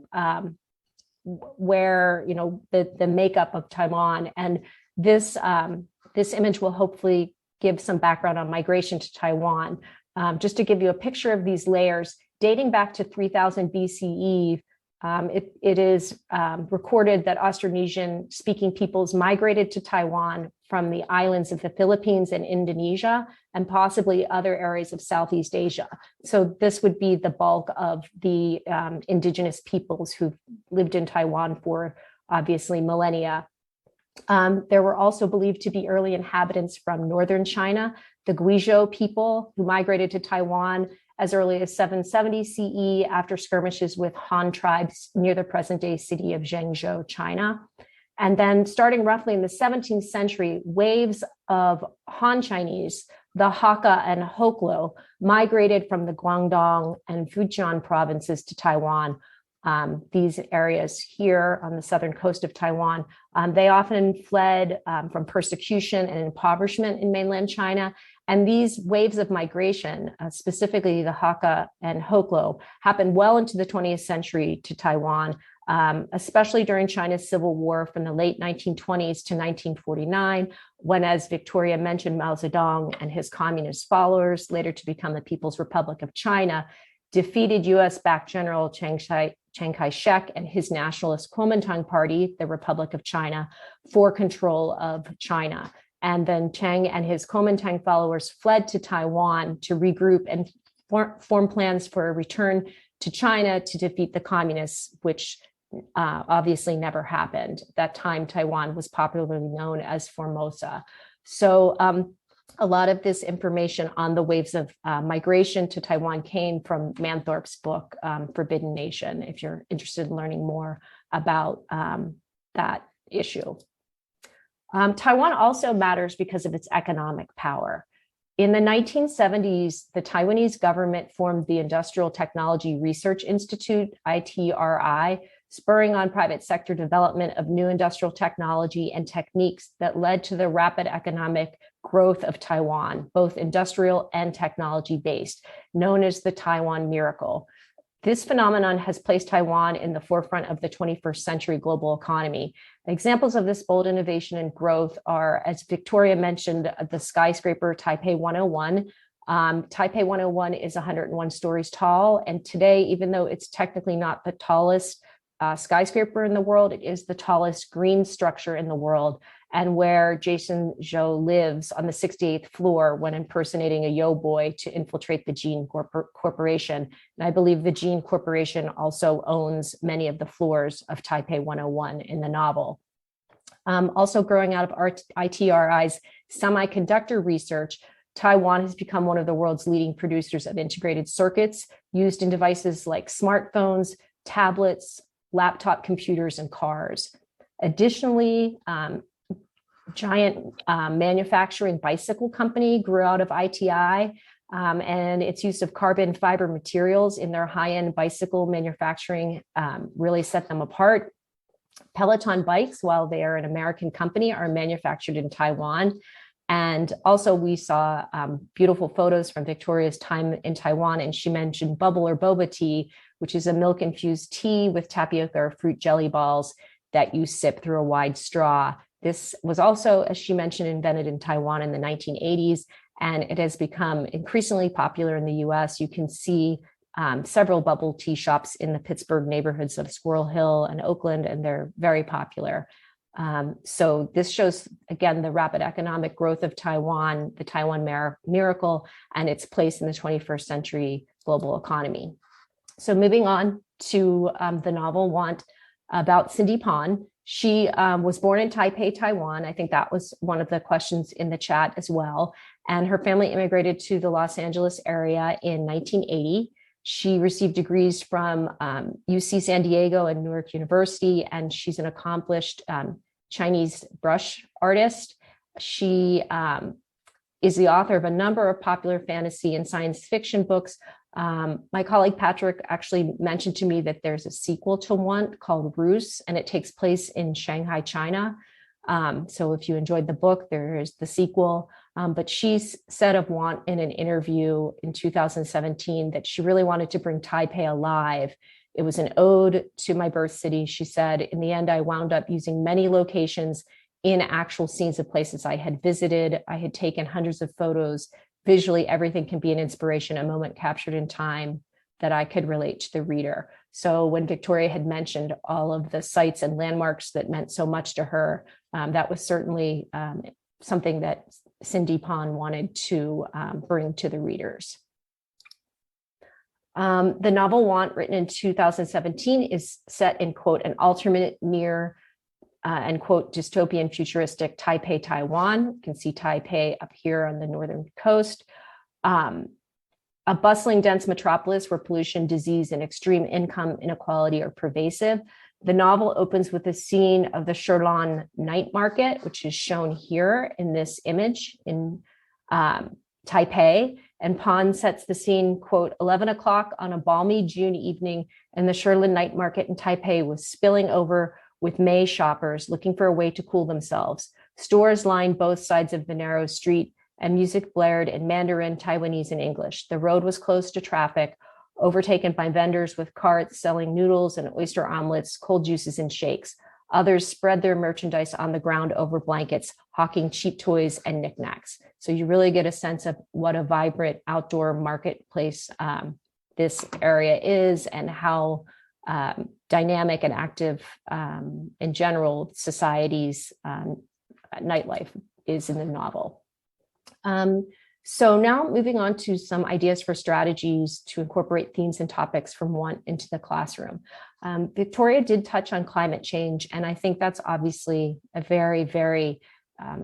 where, the makeup of Taiwan. And this image will hopefully give some background on migration to Taiwan. Just to give you a picture of these layers, dating back to 3000 BCE, it is recorded that Austronesian speaking peoples migrated to Taiwan from the islands of the Philippines and Indonesia, and possibly other areas of Southeast Asia. So this would be the bulk of the indigenous peoples who've lived in Taiwan for obviously millennia. There were also believed to be early inhabitants from northern China, the Guizhou people, who migrated to Taiwan as early as 770 CE after skirmishes with Han tribes near the present-day city of Zhengzhou, China. And then starting roughly in the 17th century, waves of Han Chinese, the Hakka and Hoklo, migrated from the Guangdong and Fujian provinces to Taiwan. These areas here on the southern coast of Taiwan, they often fled from persecution and impoverishment in mainland China. And these waves of migration, specifically the Hakka and Hoklo, happened well into the 20th century to Taiwan, especially during China's civil war from the late 1920s to 1949, when, as Victoria mentioned, Mao Zedong and his communist followers, later to become the People's Republic of China, defeated US-backed General Chiang Kai-Shek and his nationalist Kuomintang party, the Republic of China, for control of China. And then Chiang and his Kuomintang followers fled to Taiwan to regroup and form plans for a return to China to defeat the communists, which obviously never happened. At that time, Taiwan was popularly known as Formosa. So a lot of this information on the waves of migration to Taiwan came from Manthorpe's book, Forbidden Nation, if you're interested in learning more about that issue. Taiwan also matters because of its economic power. In the 1970s, the Taiwanese government formed the Industrial Technology Research Institute, ITRI, spurring on private sector development of new industrial technology and techniques that led to the rapid economic growth of Taiwan, both industrial and technology-based, known as the Taiwan Miracle. This phenomenon has placed Taiwan in the forefront of the 21st century global economy. Examples of this bold innovation and growth are, as Victoria mentioned, the skyscraper Taipei 101. Taipei 101 is 101 stories tall, and today, even though it's technically not the tallest skyscraper in the world, it is the tallest green structure in the world, and where Jason Zhou lives on the 68th floor when impersonating a yo boy to infiltrate the Gene Corporation. And I believe the Gene Corporation also owns many of the floors of Taipei 101 in the novel. Also growing out of ITRI's semiconductor research, Taiwan has become one of the world's leading producers of integrated circuits used in devices like smartphones, tablets, laptop computers, and cars. Additionally, giant manufacturing bicycle company grew out of ITI, and its use of carbon fiber materials in their high-end bicycle manufacturing really set them apart. Peloton bikes, while they are an American company, are manufactured in Taiwan. And also we saw beautiful photos from Victoria's time in Taiwan, and she mentioned bubble or boba tea, which is a milk-infused tea with tapioca or fruit jelly balls that you sip through a wide straw. This was also, as she mentioned, invented in Taiwan in the 1980s, and it has become increasingly popular in the US. You can see several bubble tea shops in the Pittsburgh neighborhoods of Squirrel Hill and Oakland, and they're very popular. So this shows, again, the rapid economic growth of Taiwan, the Taiwan miracle, and its place in the 21st century global economy. So moving on to the novel Want, about Cindy Pon. She was born in Taipei, Taiwan. I think that was one of the questions in the chat as well. And her family immigrated to the Los Angeles area in 1980. She received degrees from UC San Diego and Newark University, and she's an accomplished Chinese brush artist. She is the author of a number of popular fantasy and science fiction books. My colleague Patrick actually mentioned to me that there's a sequel to Want called Ruse, and it takes place in Shanghai, China. So if you enjoyed the book, there is the sequel. But she's said of Want in an interview in 2017 that she really wanted to bring Taipei alive. It was an ode to my birth city. She said, in the end, I wound up using many locations in actual scenes of places I had visited. I had taken hundreds of photos. Visually, everything can be an inspiration, a moment captured in time that I could relate to the reader. So when Victoria had mentioned all of the sites and landmarks that meant so much to her, that was certainly something that Cindy Pon wanted to bring to the readers. The novel Want, written in 2017, is set in, quote, an alternate near and, quote, dystopian futuristic Taipei, Taiwan. You can see Taipei up here on the northern coast. A bustling, dense metropolis where pollution, disease, and extreme income inequality are pervasive. The novel opens with a scene of the Shirlan night market, which is shown here in this image in Taipei. And Pon sets the scene, quote, 11 o'clock on a balmy June evening, and the Shirlan night market in Taipei was spilling over with May shoppers looking for a way to cool themselves. Stores lined both sides of the narrow street, and music blared in Mandarin, Taiwanese, and English. The road was closed to traffic, overtaken by vendors with carts selling noodles and oyster omelets, cold juices, and shakes. Others spread their merchandise on the ground over blankets, hawking cheap toys and knickknacks. So you really get a sense of what a vibrant outdoor marketplace this area is, and how dynamic and active in general society's nightlife is in the novel. So now moving on to some ideas for strategies to incorporate themes and topics from Want into the classroom. Victoria did touch on climate change, and I think that's obviously a very, very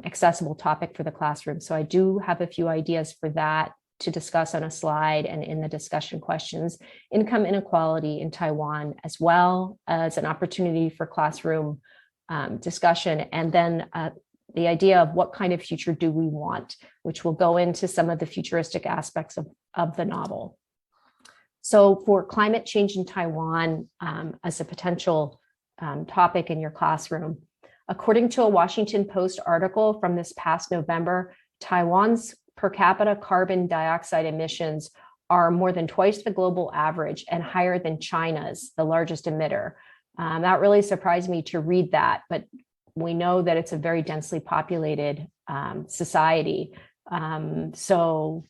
accessible topic for the classroom. So I do have a few ideas for that to discuss on a slide and in the discussion questions. Income inequality in Taiwan, as well as an opportunity for classroom discussion, and then the idea of what kind of future do we want, which will go into some of the futuristic aspects of the novel. So for climate change in Taiwan as a potential topic in your classroom, according to a Washington Post article from this past November, Taiwan's per capita carbon dioxide emissions are more than twice the global average and higher than China's, the largest emitter. That really surprised me to read that, but we know that it's a very densely populated society. So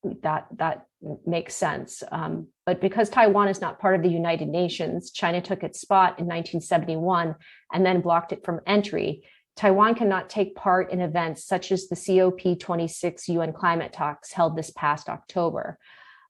that makes sense. But because Taiwan is not part of the United Nations, China took its spot in 1971 and then blocked it from entry. Taiwan cannot take part in events such as the COP26 UN climate talks held this past October.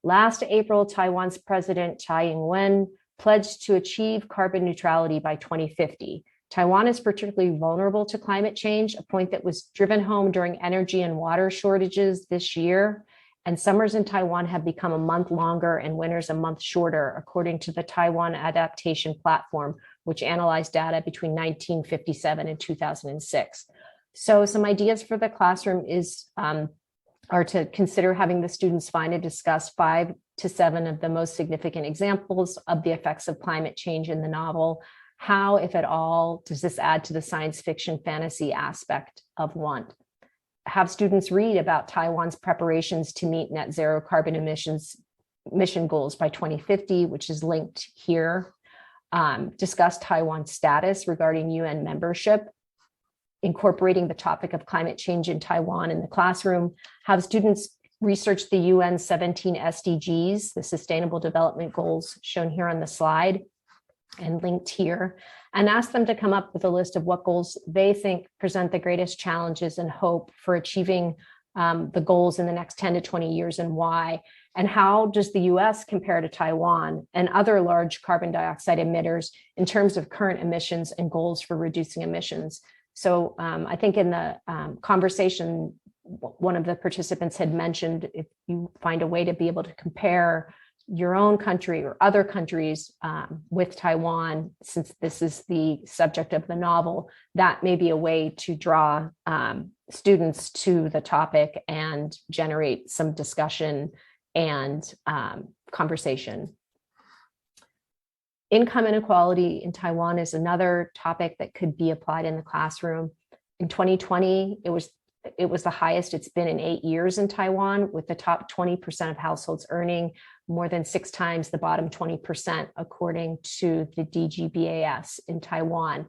Last April, Taiwan's President Tsai Ing-wen pledged to achieve carbon neutrality by 2050. Taiwan is particularly vulnerable to climate change, a point that was driven home during energy and water shortages this year. And summers in Taiwan have become a month longer and winters a month shorter, according to the Taiwan Adaptation Platform, which analyzed data between 1957 and 2006. So some ideas for the classroom are to consider having the students find and discuss 5 to 7 of the most significant examples of the effects of climate change in the novel. How, if at all, does this add to the science fiction fantasy aspect of Want? Have students read about Taiwan's preparations to meet net zero carbon mission goals by 2050, which is linked here. Discuss Taiwan's status regarding UN membership. incorporating the topic of climate change in Taiwan in the classroom, have students research the UN 17 SDGs, the Sustainable Development Goals shown here on the slide and linked here, and ask them to come up with a list of what goals they think present the greatest challenges and hope for achieving the goals in the next 10 to 20 years and why, and how does the US compare to Taiwan and other large carbon dioxide emitters in terms of current emissions and goals for reducing emissions. So I think in the conversation, one of the participants had mentioned if you find a way to be able to compare your own country or other countries with Taiwan, since this is the subject of the novel, that may be a way to draw students to the topic and generate some discussion and conversation. Income inequality in Taiwan is another topic that could be applied in the classroom. In 2020, it was the highest it's been in 8 years in Taiwan, with the top 20% of households earning more than 6 times the bottom 20%, according to the DGBAS in Taiwan.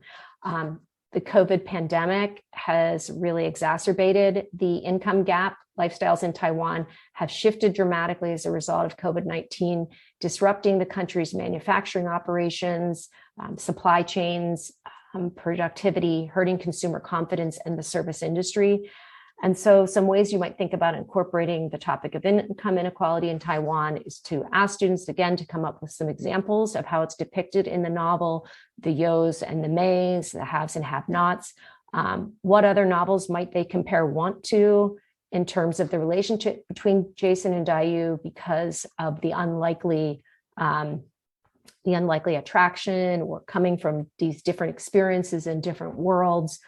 The COVID pandemic has really exacerbated the income gap. Lifestyles in Taiwan have shifted dramatically as a result of COVID-19, disrupting the country's manufacturing operations, supply chains, productivity, hurting consumer confidence in the service industry. And so some ways you might think about incorporating the topic of income inequality in Taiwan is to ask students, again, to come up with some examples of how it's depicted in the novel, the yos and the mays, the haves and have-nots. What other novels might they compare want to in terms of the relationship between Jason and Dayu because of the unlikely attraction or coming from these different experiences in different worlds?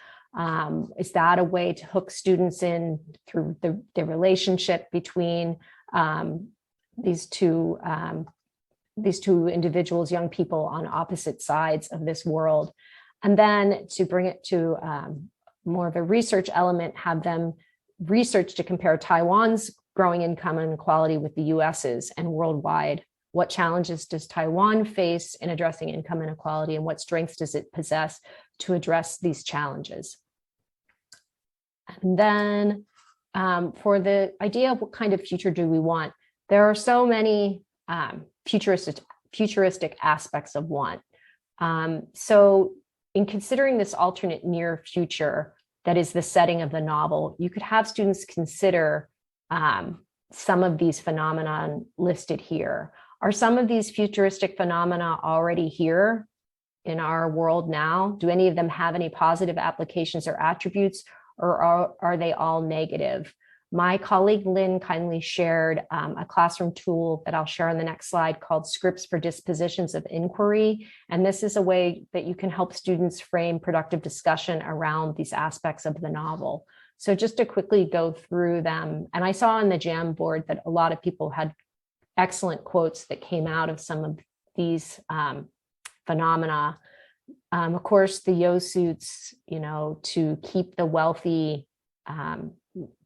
Is that a way to hook students in through the relationship between these two individuals, young people on opposite sides of this world? And then to bring it to more of a research element, have them research to compare Taiwan's growing income inequality with the US's and worldwide. What challenges does Taiwan face in addressing income inequality, and what strengths does it possess to address these challenges? And then for the idea of what kind of future do we want, there are so many futuristic aspects of want. So in considering this alternate near future that is the setting of the novel, you could have students consider some of these phenomena listed here. Are some of these futuristic phenomena already here in our world now? Do any of them have any positive applications or attributes, or are they all negative? My colleague Lynn kindly shared a classroom tool that I'll share on the next slide called Scripts for Dispositions of Inquiry. And this is a way that you can help students frame productive discussion around these aspects of the novel. So just to quickly go through them, and I saw on the Jam board that a lot of people had excellent quotes that came out of some of these phenomena. Of course, the yo suits, to keep the wealthy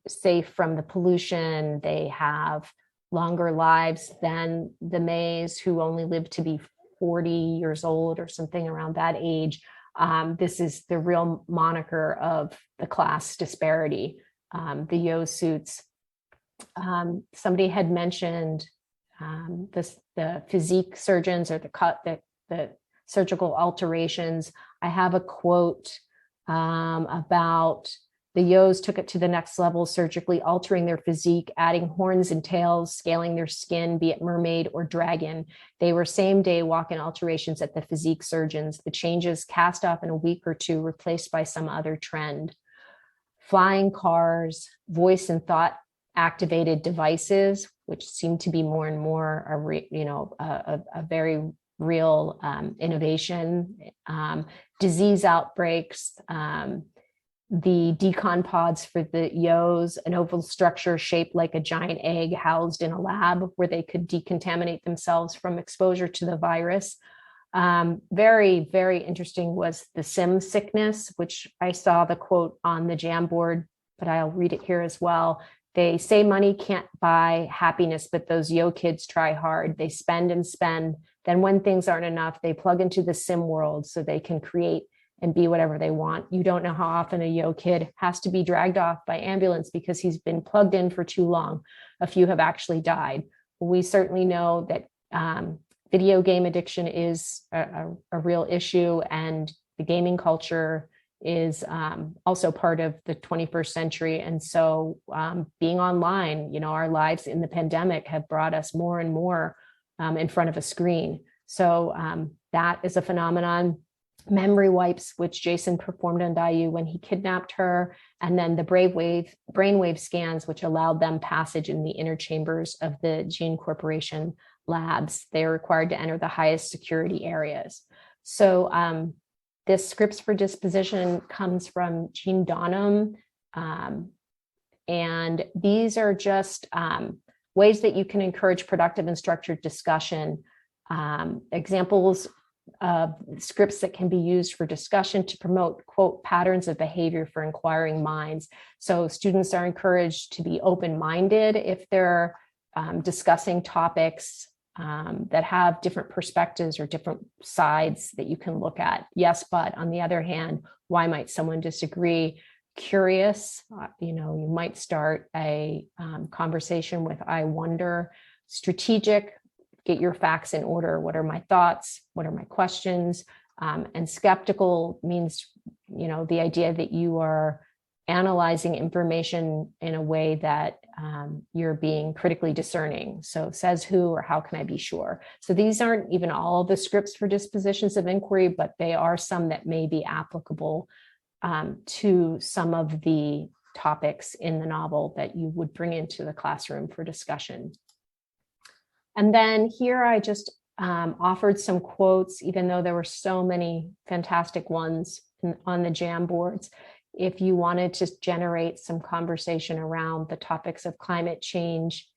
safe from the pollution. They have longer lives than the mays, who only live to be 40 years old or something around that age. This is the real moniker of the class disparity, the yo suits. Somebody had mentioned the physique surgeons, or the surgical alterations. I have a quote about the yos took it to the next level, surgically altering their physique, adding horns and tails, scaling their skin, be it mermaid or dragon. They were same-day walk-in alterations at the physique surgeons. The changes cast off in a week or two, replaced by some other trend. Flying cars, voice and thought activated devices, which seem to be more and more a very real innovation. Disease outbreaks, the decon pods for the yos, an oval structure shaped like a giant egg housed in a lab where they could decontaminate themselves from exposure to the virus. Very, very interesting was the sim sickness, which I saw the quote on the Jam board, but I'll read it here as well. They say money can't buy happiness, but those yo kids try hard. They spend and spend. Then when things aren't enough, they plug into the sim world so they can create and be whatever they want. You don't know how often a Yo kid has to be dragged off by ambulance because he's been plugged in for too long. A few have actually died. We certainly know that video game addiction is a real issue, and the gaming culture is also part of the 21st century. And so being online, our lives in the pandemic have brought us more and more in front of a screen. So that is a phenomenon. Memory wipes, which Jason performed on Dayu when he kidnapped her, and then the brainwave scans, which allowed them passage in the inner chambers of the Gene Corporation labs. They are required to enter the highest security areas. So this scripts for disposition comes from Jean Donham, and these are just ways that you can encourage productive and structured discussion. Examples of scripts that can be used for discussion to promote, quote, patterns of behavior for inquiring minds. So students are encouraged to be open-minded if they're discussing topics that have different perspectives or different sides that you can look at. Yes, but on the other hand, why might someone disagree? Curious, you might start a conversation with I wonder. Strategic, get your facts in order. What are my thoughts? What are my questions? And skeptical means, the idea that you are analyzing information in a way that you're being critically discerning. So says who, or how can I be sure? So these aren't even all the scripts for dispositions of inquiry, but they are some that may be applicable to some of the topics in the novel that you would bring into the classroom for discussion. And then here I just offered some quotes, even though there were so many fantastic ones on the Jamboards. If you wanted to generate some conversation around the topics of climate change,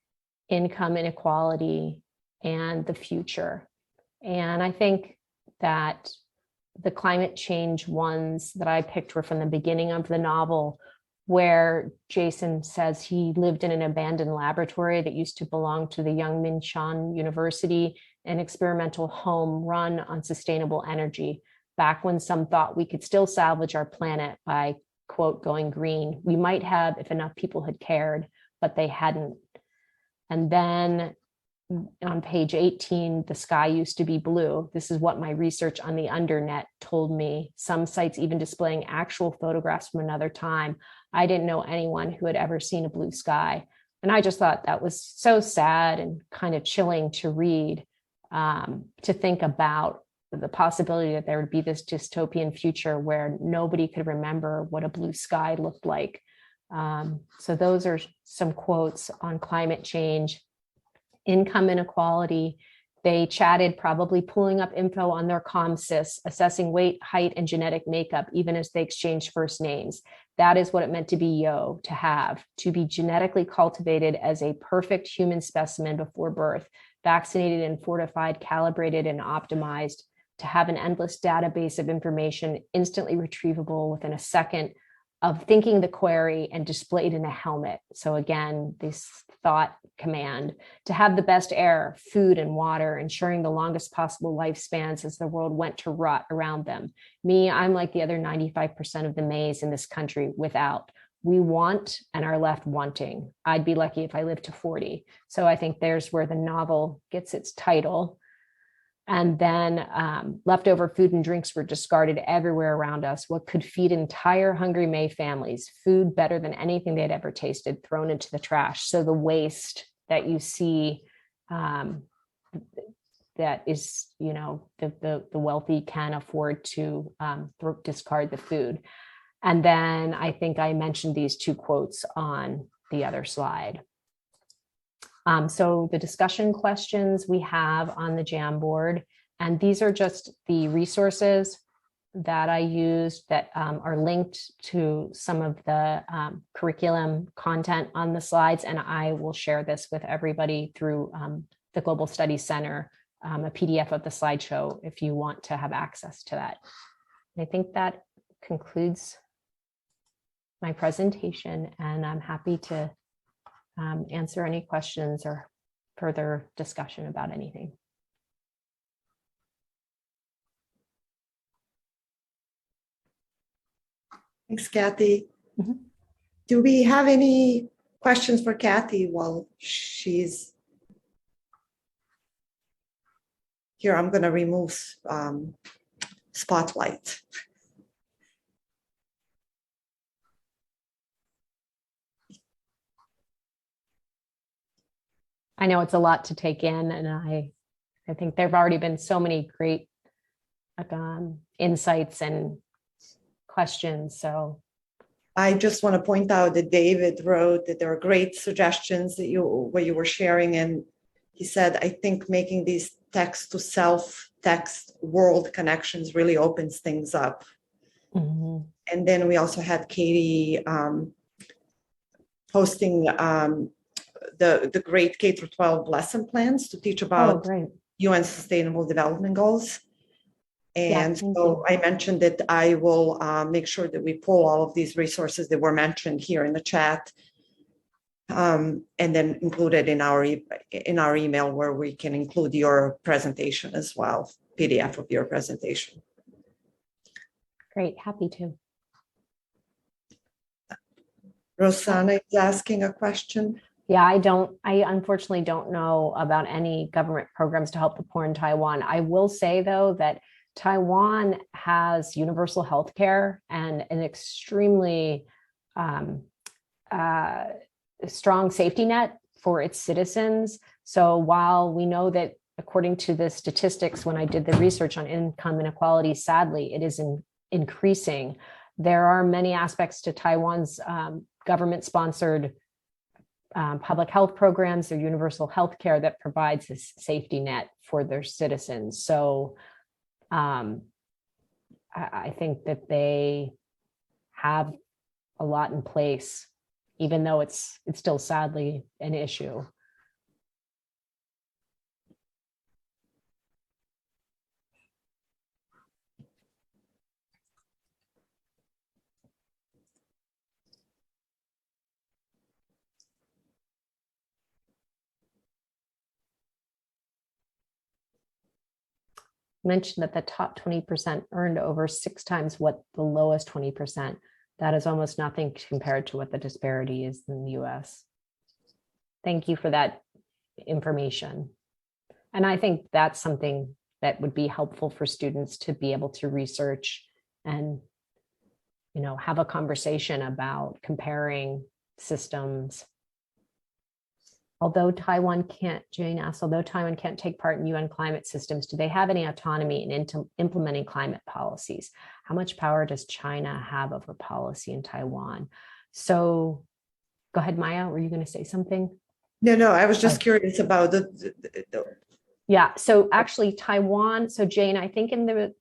income inequality, and the future. And I think that the climate change ones that I picked were from the beginning of the novel, where Jason says he lived in an abandoned laboratory that used to belong to the Young Minshan University, an experimental home run on sustainable energy, back when some thought we could still salvage our planet by, quote, going green. We might have if enough people had cared, but they hadn't. And then on page 18, the sky used to be blue. This is what my research on the undernet told me. Some sites even displaying actual photographs from another time. I didn't know anyone who had ever seen a blue sky. And I just thought that was so sad and kind of chilling to read, to think about the possibility that there would be this dystopian future where nobody could remember what a blue sky looked like. So those are some quotes on climate change. Income inequality. They chatted, probably pulling up info on their ComSys, assessing weight, height, and genetic makeup, even as they exchanged first names. That is what it meant to be Yo, to be genetically cultivated as a perfect human specimen before birth, vaccinated and fortified, calibrated and optimized, to have an endless database of information instantly retrievable within a second of thinking the query and displayed in a helmet. So again, this thought command, to have the best air, food, and water, ensuring the longest possible lifespans as the world went to rot around them. Me, I'm like the other 95% of the maize in this country without. We want and are left wanting. I'd be lucky if I lived to 40. So I think there's where the novel gets its title. And then leftover food and drinks were discarded everywhere around us. What could feed entire hungry May families, food better than anything they'd ever tasted, thrown into the trash. So the waste that you see, that is, the wealthy can afford to discard the food. And then I think I mentioned these two quotes on the other slide. So the discussion questions we have on the Jamboard, and these are just the resources that I used that are linked to some of the curriculum content on the slides, and I will share this with everybody through the Global Studies Center, a PDF of the slideshow if you want to have access to that. And I think that concludes my presentation, and I'm happy to answer any questions or further discussion about anything. Thanks, Cathy. Mhm. Do we have any questions for Cathy while she's here? I'm going to remove spotlight. I know it's a lot to take in, and I think there have already been so many great insights and questions. So I just want to point out that David wrote that there are great suggestions that you were sharing, and he said, I think making these text to self text world connections really opens things up. mhm. And then we also had Katie posting the great K through 12 lesson plans to teach Oh, about great. UN Sustainable Development Goals. Yeah, And thank so I mentioned that I will make sure that we pull all of these resources that were mentioned here in the chat, and then include it in our email, where we can include your presentation as well, PDF of your presentation. Great. Happy to. Rosanna is asking a question. Yeah, I unfortunately don't know about any government programs to help the poor in Taiwan. I will say, though, that Taiwan has universal health care and an extremely strong safety net for its citizens. So while we know that, according to the statistics, when I did the research on income inequality, sadly, it is increasing. There are many aspects to Taiwan's government-sponsored public health programs, their universal health care that provides this safety net for their citizens. So I think that they have a lot in place, even though it's still sadly an issue. Mentioned that the top 20% earned over 6 times what the lowest 20%. That is almost nothing compared to what the disparity is in the US. Thank you for that information. And I think that's something that would be helpful for students to be able to research and, have a conversation about comparing systems. Although Taiwan can't, Jane asks, although Taiwan can't take part in UN climate systems, do they have any autonomy in implementing climate policies? How much power does China have over policy in Taiwan? So go ahead, Maya, were you going to say something? No, I was just curious about the Yeah, so actually Taiwan, so Jane, I think in the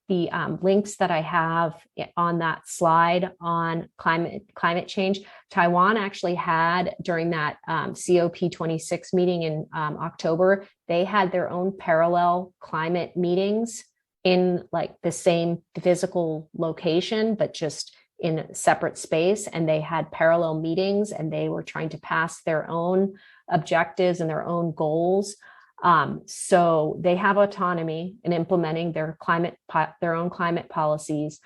links that I have on that slide on climate change, Taiwan actually had, during that COP26 meeting in October, they had their own parallel climate meetings in like the same physical location, but just in a separate space. And they had parallel meetings, and they were trying to pass their own objectives and their own goals. So they have autonomy in implementing their own climate policies.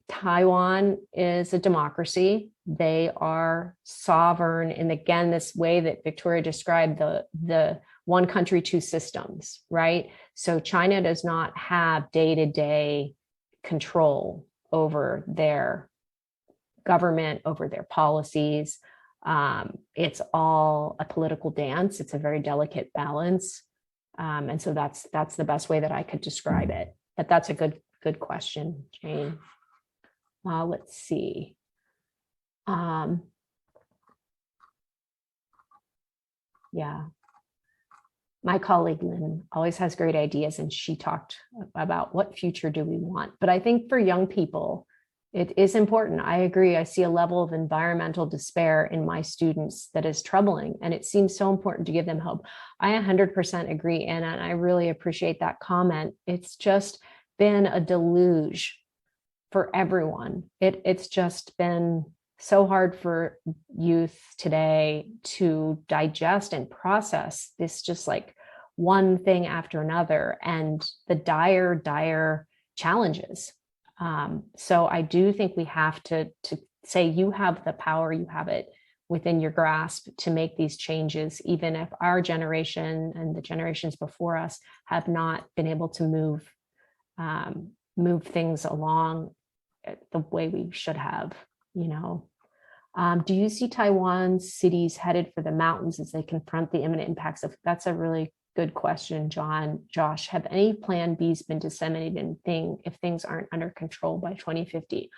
Taiwan is a democracy. They are sovereign, and again, this way that Victoria described, the one country, two systems, right? So China does not have day-to-day control over their government, over their policies. It's all a political dance. It's a very delicate balance. And so that's the best way that I could describe it. But that's a good question, Jane. Let's see. Yeah. My colleague Lynn always has great ideas, and she talked about what future do we want. But I think for young people, it is important. I agree. I see a level of environmental despair in my students that is troubling, and it seems so important to give them hope. I 100% agree, Anna, and I really appreciate that comment. It's just been a deluge for everyone. It's just been so hard for youth today to digest and process this, just like one thing after another, and the dire challenges So I do think we have to say you have the power, you have it within your grasp to make these changes, even if our generation and the generations before us have not been able to move things along the way we should have, you know. Do you see Taiwan's cities headed for the mountains as they confront the imminent impacts of? That's a really good question, Josh. Have any plan Bs been disseminated if things aren't under control by 2050?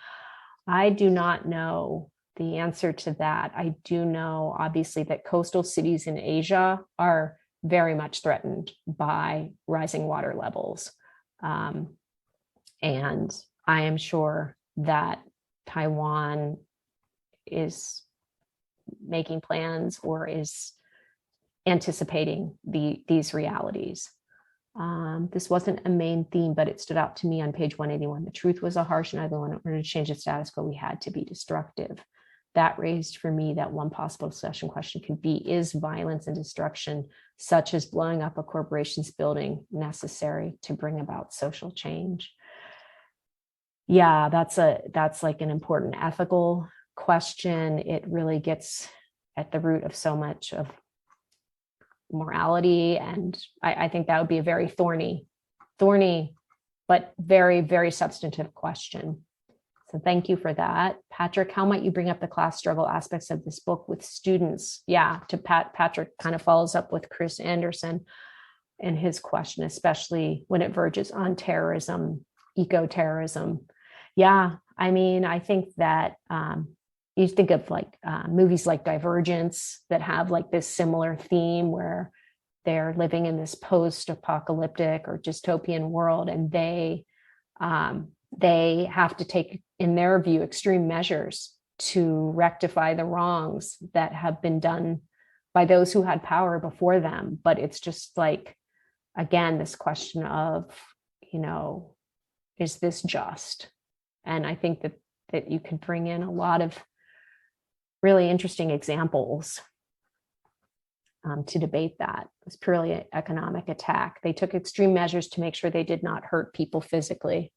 I do not know the answer to that. I do know, obviously, that coastal cities in Asia are very much threatened by rising water levels. And I am sure that Taiwan is making plans or is anticipating these realities. This wasn't a main theme, but it stood out to me on page 181. The truth was a harsh and ugly one. In order to change the status quo, we had to be destructive. That raised for me that one possible discussion question could be, is violence and destruction, such as blowing up a corporation's building, necessary to bring about social change? Yeah, that's like an important ethical question. It really gets at the root of so much of morality. And I think that would be a very thorny, but very, very substantive question. So thank you for that. Patrick, how might you bring up the class struggle aspects of this book with students? Yeah, Patrick kind of follows up with Chris Anderson and his question, especially when it verges on terrorism, eco-terrorism. Yeah, I mean, I think that you think of like movies like Divergence that have like this similar theme where they're living in this post-apocalyptic or dystopian world, and they have to take, in their view, extreme measures to rectify the wrongs that have been done by those who had power before them. But it's just like, again, this question of, you know, is this just? And I think that you could bring in a lot of really interesting examples to debate that. It was purely an economic attack. They took extreme measures to make sure they did not hurt people physically,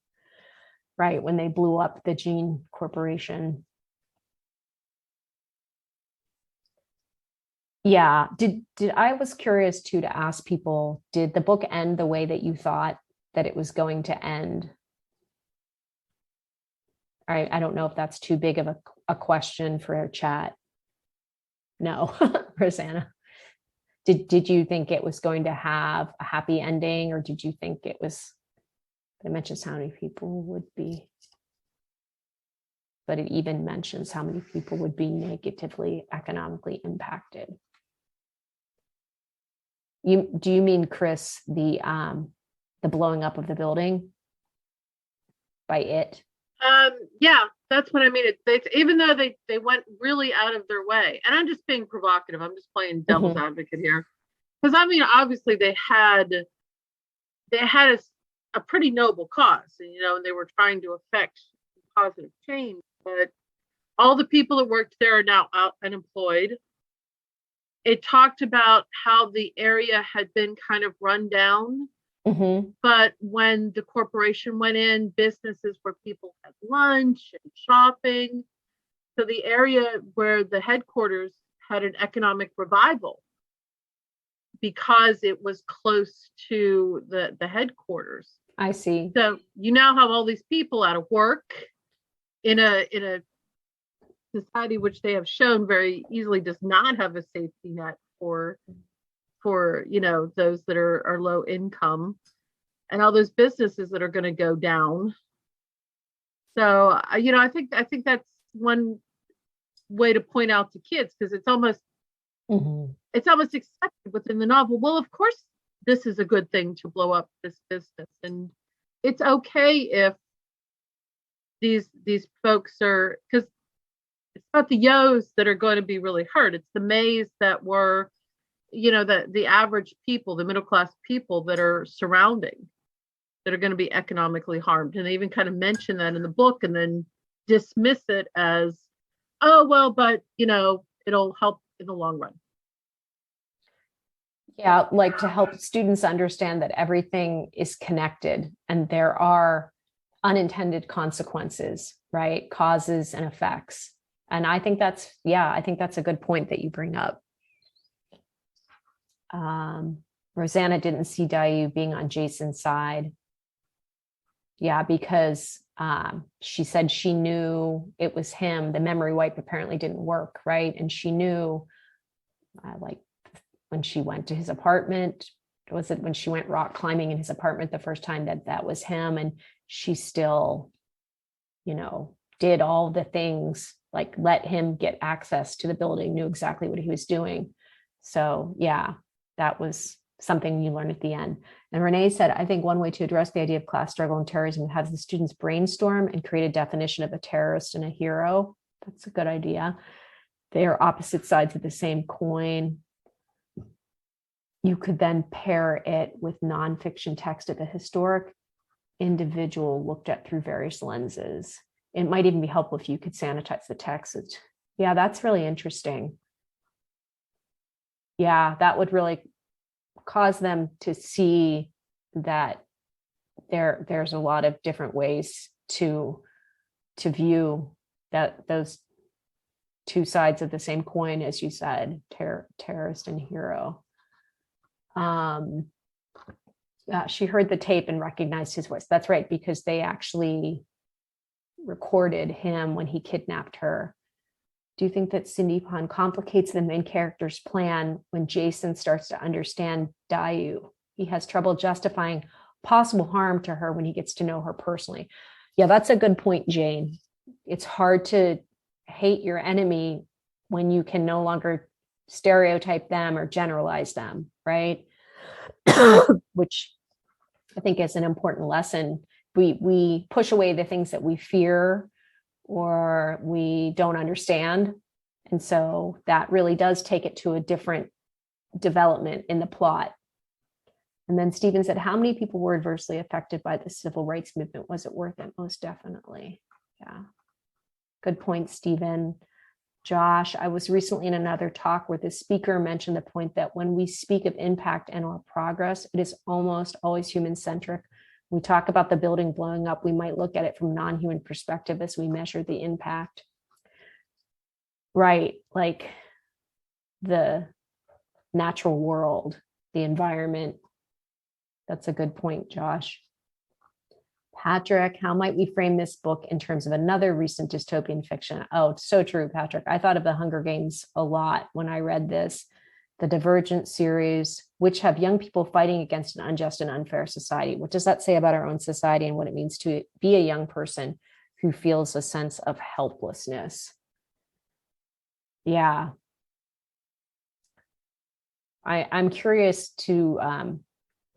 right? When they blew up the Gene Corporation. Yeah, I was curious too to ask people, did the book end the way that you thought that it was going to end? I don't know if that's too big of a question for our chat. No, Rosanna. Did you think it was going to have a happy ending, or did you think it was, it mentions how many people would be, but it even mentions how many people would be negatively economically impacted. Do you mean, Chris, the blowing up of the building by it? Yeah, that's what I mean. Even though they went really out of their way, and I'm just being provocative, I'm just playing devil's advocate here, because I mean, obviously they had a pretty noble cause, and you know, and they were trying to affect positive change. But all the people that worked there are now out unemployed. It talked about how the area had been kind of run down. But when the corporation went in, businesses where people had lunch and shopping. So the area where the headquarters had an economic revival because it was close to the headquarters. I see. So you now have all these people out of work in a society which they have shown very easily does not have a safety net for you know, those that are low income, and all those businesses that are going to go down. So you know, I think that's one way to point out to kids, because it's almost accepted within the novel. Well, of course this is a good thing to blow up this business, and it's okay if these folks are, because it's not the Yos that are going to be really hurt. It's the Mays that were, you know, the average people, the middle class people that are surrounding, that are going to be economically harmed. And they even kind of mention that in the book and then dismiss it as, oh, well, but, you know, it'll help in the long run. Yeah, like to help students understand that everything is connected, and there are unintended consequences, right? Causes and effects. And I think that's a good point that you bring up. Rosanna didn't see Dayu being on Jason's side. Yeah, because she said she knew it was him. The memory wipe apparently didn't work, right? And she knew, like, when she went to his apartment, was it when she went rock climbing in his apartment the first time, that was him? And she still, did all the things, like let him get access to the building, knew exactly what he was doing. So yeah, that was something you learned at the end. And Renee said, I think one way to address the idea of class struggle and terrorism is have the students brainstorm and create a definition of a terrorist and a hero. That's a good idea. They are opposite sides of the same coin. You could then pair it with nonfiction text of a historic individual looked at through various lenses. It might even be helpful if you could sanitize the text. Yeah, that's really interesting. Yeah, that would really cause them to see that there's a lot of different ways to view those two sides of the same coin, as you said, terrorist and hero. She heard the tape and recognized his voice. That's right, because they actually recorded him when he kidnapped her. Do you think that Cindy Pon complicates the main character's plan when Jason starts to understand Dayu? He has trouble justifying possible harm to her when he gets to know her personally. Yeah, that's a good point, Jane. It's hard to hate your enemy when you can no longer stereotype them or generalize them, right? Which I think is an important lesson. We push away the things that we fear or we don't understand. And so that really does take it to a different development in the plot. And then Stephen said, how many people were adversely affected by the civil rights movement? Was it worth it? Most definitely. Yeah. Good point, Stephen. Josh, I was recently in another talk where the speaker mentioned the point that when we speak of impact and or progress, it is almost always human-centric. We talk about the building blowing up, we might look at it from non-human perspective as we measure the impact. Right, like the natural world, the environment. That's a good point, Josh. Patrick, how might we frame this book in terms of another recent dystopian fiction? Oh, so true, Patrick. I thought of the Hunger Games a lot when I read this. The Divergent series, which have young people fighting against an unjust and unfair society. What does that say about our own society and what it means to be a young person who feels a sense of helplessness? Yeah. I'm curious to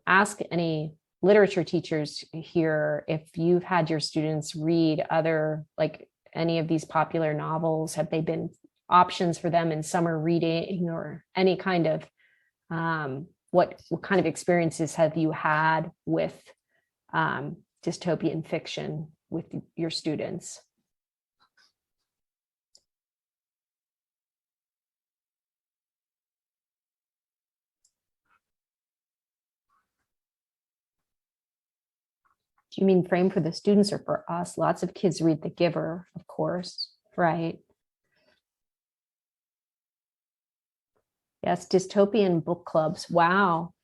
ask any literature teachers here if you've had your students read other, like any of these popular novels. Have they been options for them in summer reading or any kind of what kind of experiences have you had with dystopian fiction with your students? Do you mean frame for the students or for us? Lots of kids read The Giver, of course, right? Yes, dystopian book clubs. Wow.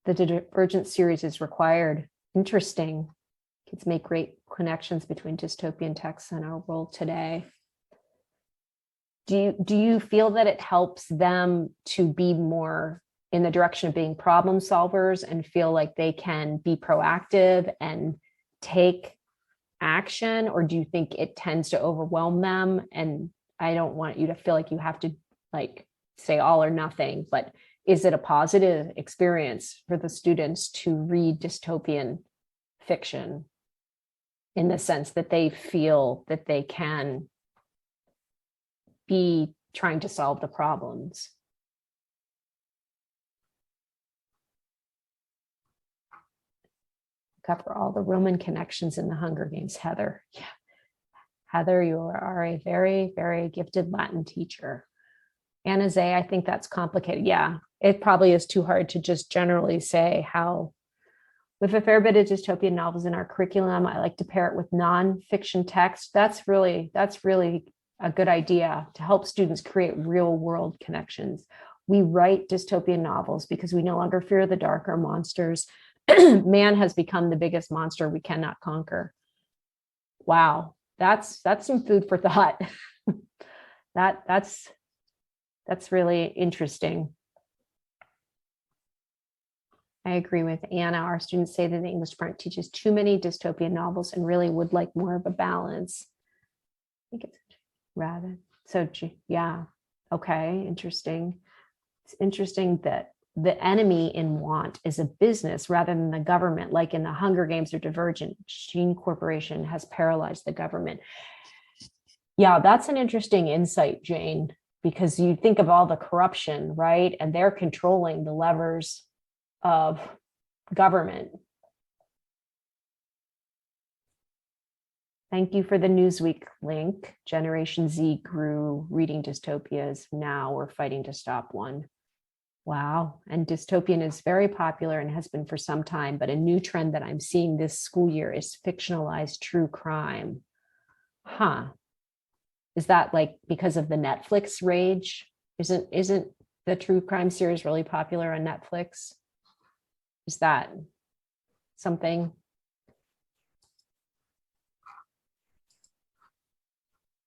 The Divergent series is required. Interesting. Kids make great connections between dystopian texts and our world today. Do you feel that it helps them to be more in the direction of being problem solvers and feel like they can be proactive and take action? Or do you think it tends to overwhelm them? And I don't want you to feel like you have to like say all or nothing, but is it a positive experience for the students to read dystopian fiction in the sense that they feel that they can be trying to solve the problems? Cover all the Roman connections in the Hunger Games, Heather. Yeah. Heather, you are a very, very gifted Latin teacher. Anna Zay, I think that's complicated. Yeah, it probably is too hard to just generally say how We have a fair bit of dystopian novels in our curriculum. I like to pair it with nonfiction text. That's really a good idea to help students create real world connections. We write dystopian novels because we no longer fear the dark or monsters. Man has become the biggest monster we cannot conquer. Wow, that's some food for thought. That's really interesting. I agree with Anna. Our students say that the English department teaches too many dystopian novels and really would like more of a balance. I think it's rather so. Yeah. Okay. Interesting. It's interesting that the enemy in want is a business rather than the government, like in the Hunger Games or Divergent. Gene Corporation has paralyzed the government. Yeah, that's an interesting insight, Jane, because you think of all the corruption, right? And they're controlling the levers of government. Thank you for the Newsweek link. Generation Z grew reading dystopias. Now we're fighting to stop one. Wow. And dystopian is very popular and has been for some time, but a new trend that I'm seeing this school year is fictionalized true crime. Huh. Is that like because of the Netflix rage? Isn't the true crime series really popular on Netflix? Is that something?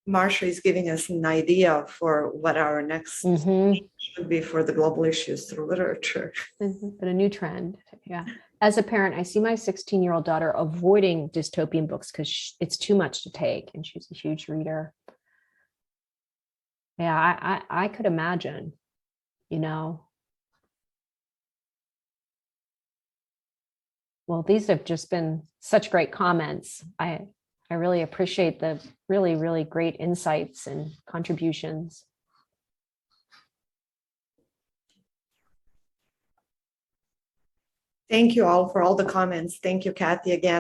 Marsha is giving us an idea for what our next should be for the global issues through literature. But a new trend. Yeah. As a parent, I see my 16-year-old daughter avoiding dystopian books because it's too much to take, and she's a huge reader. Yeah, I could imagine, you know. Well, these have just been such great comments. I really appreciate the really, really great insights and contributions. Thank you all for all the comments. Thank you, Cathy, again.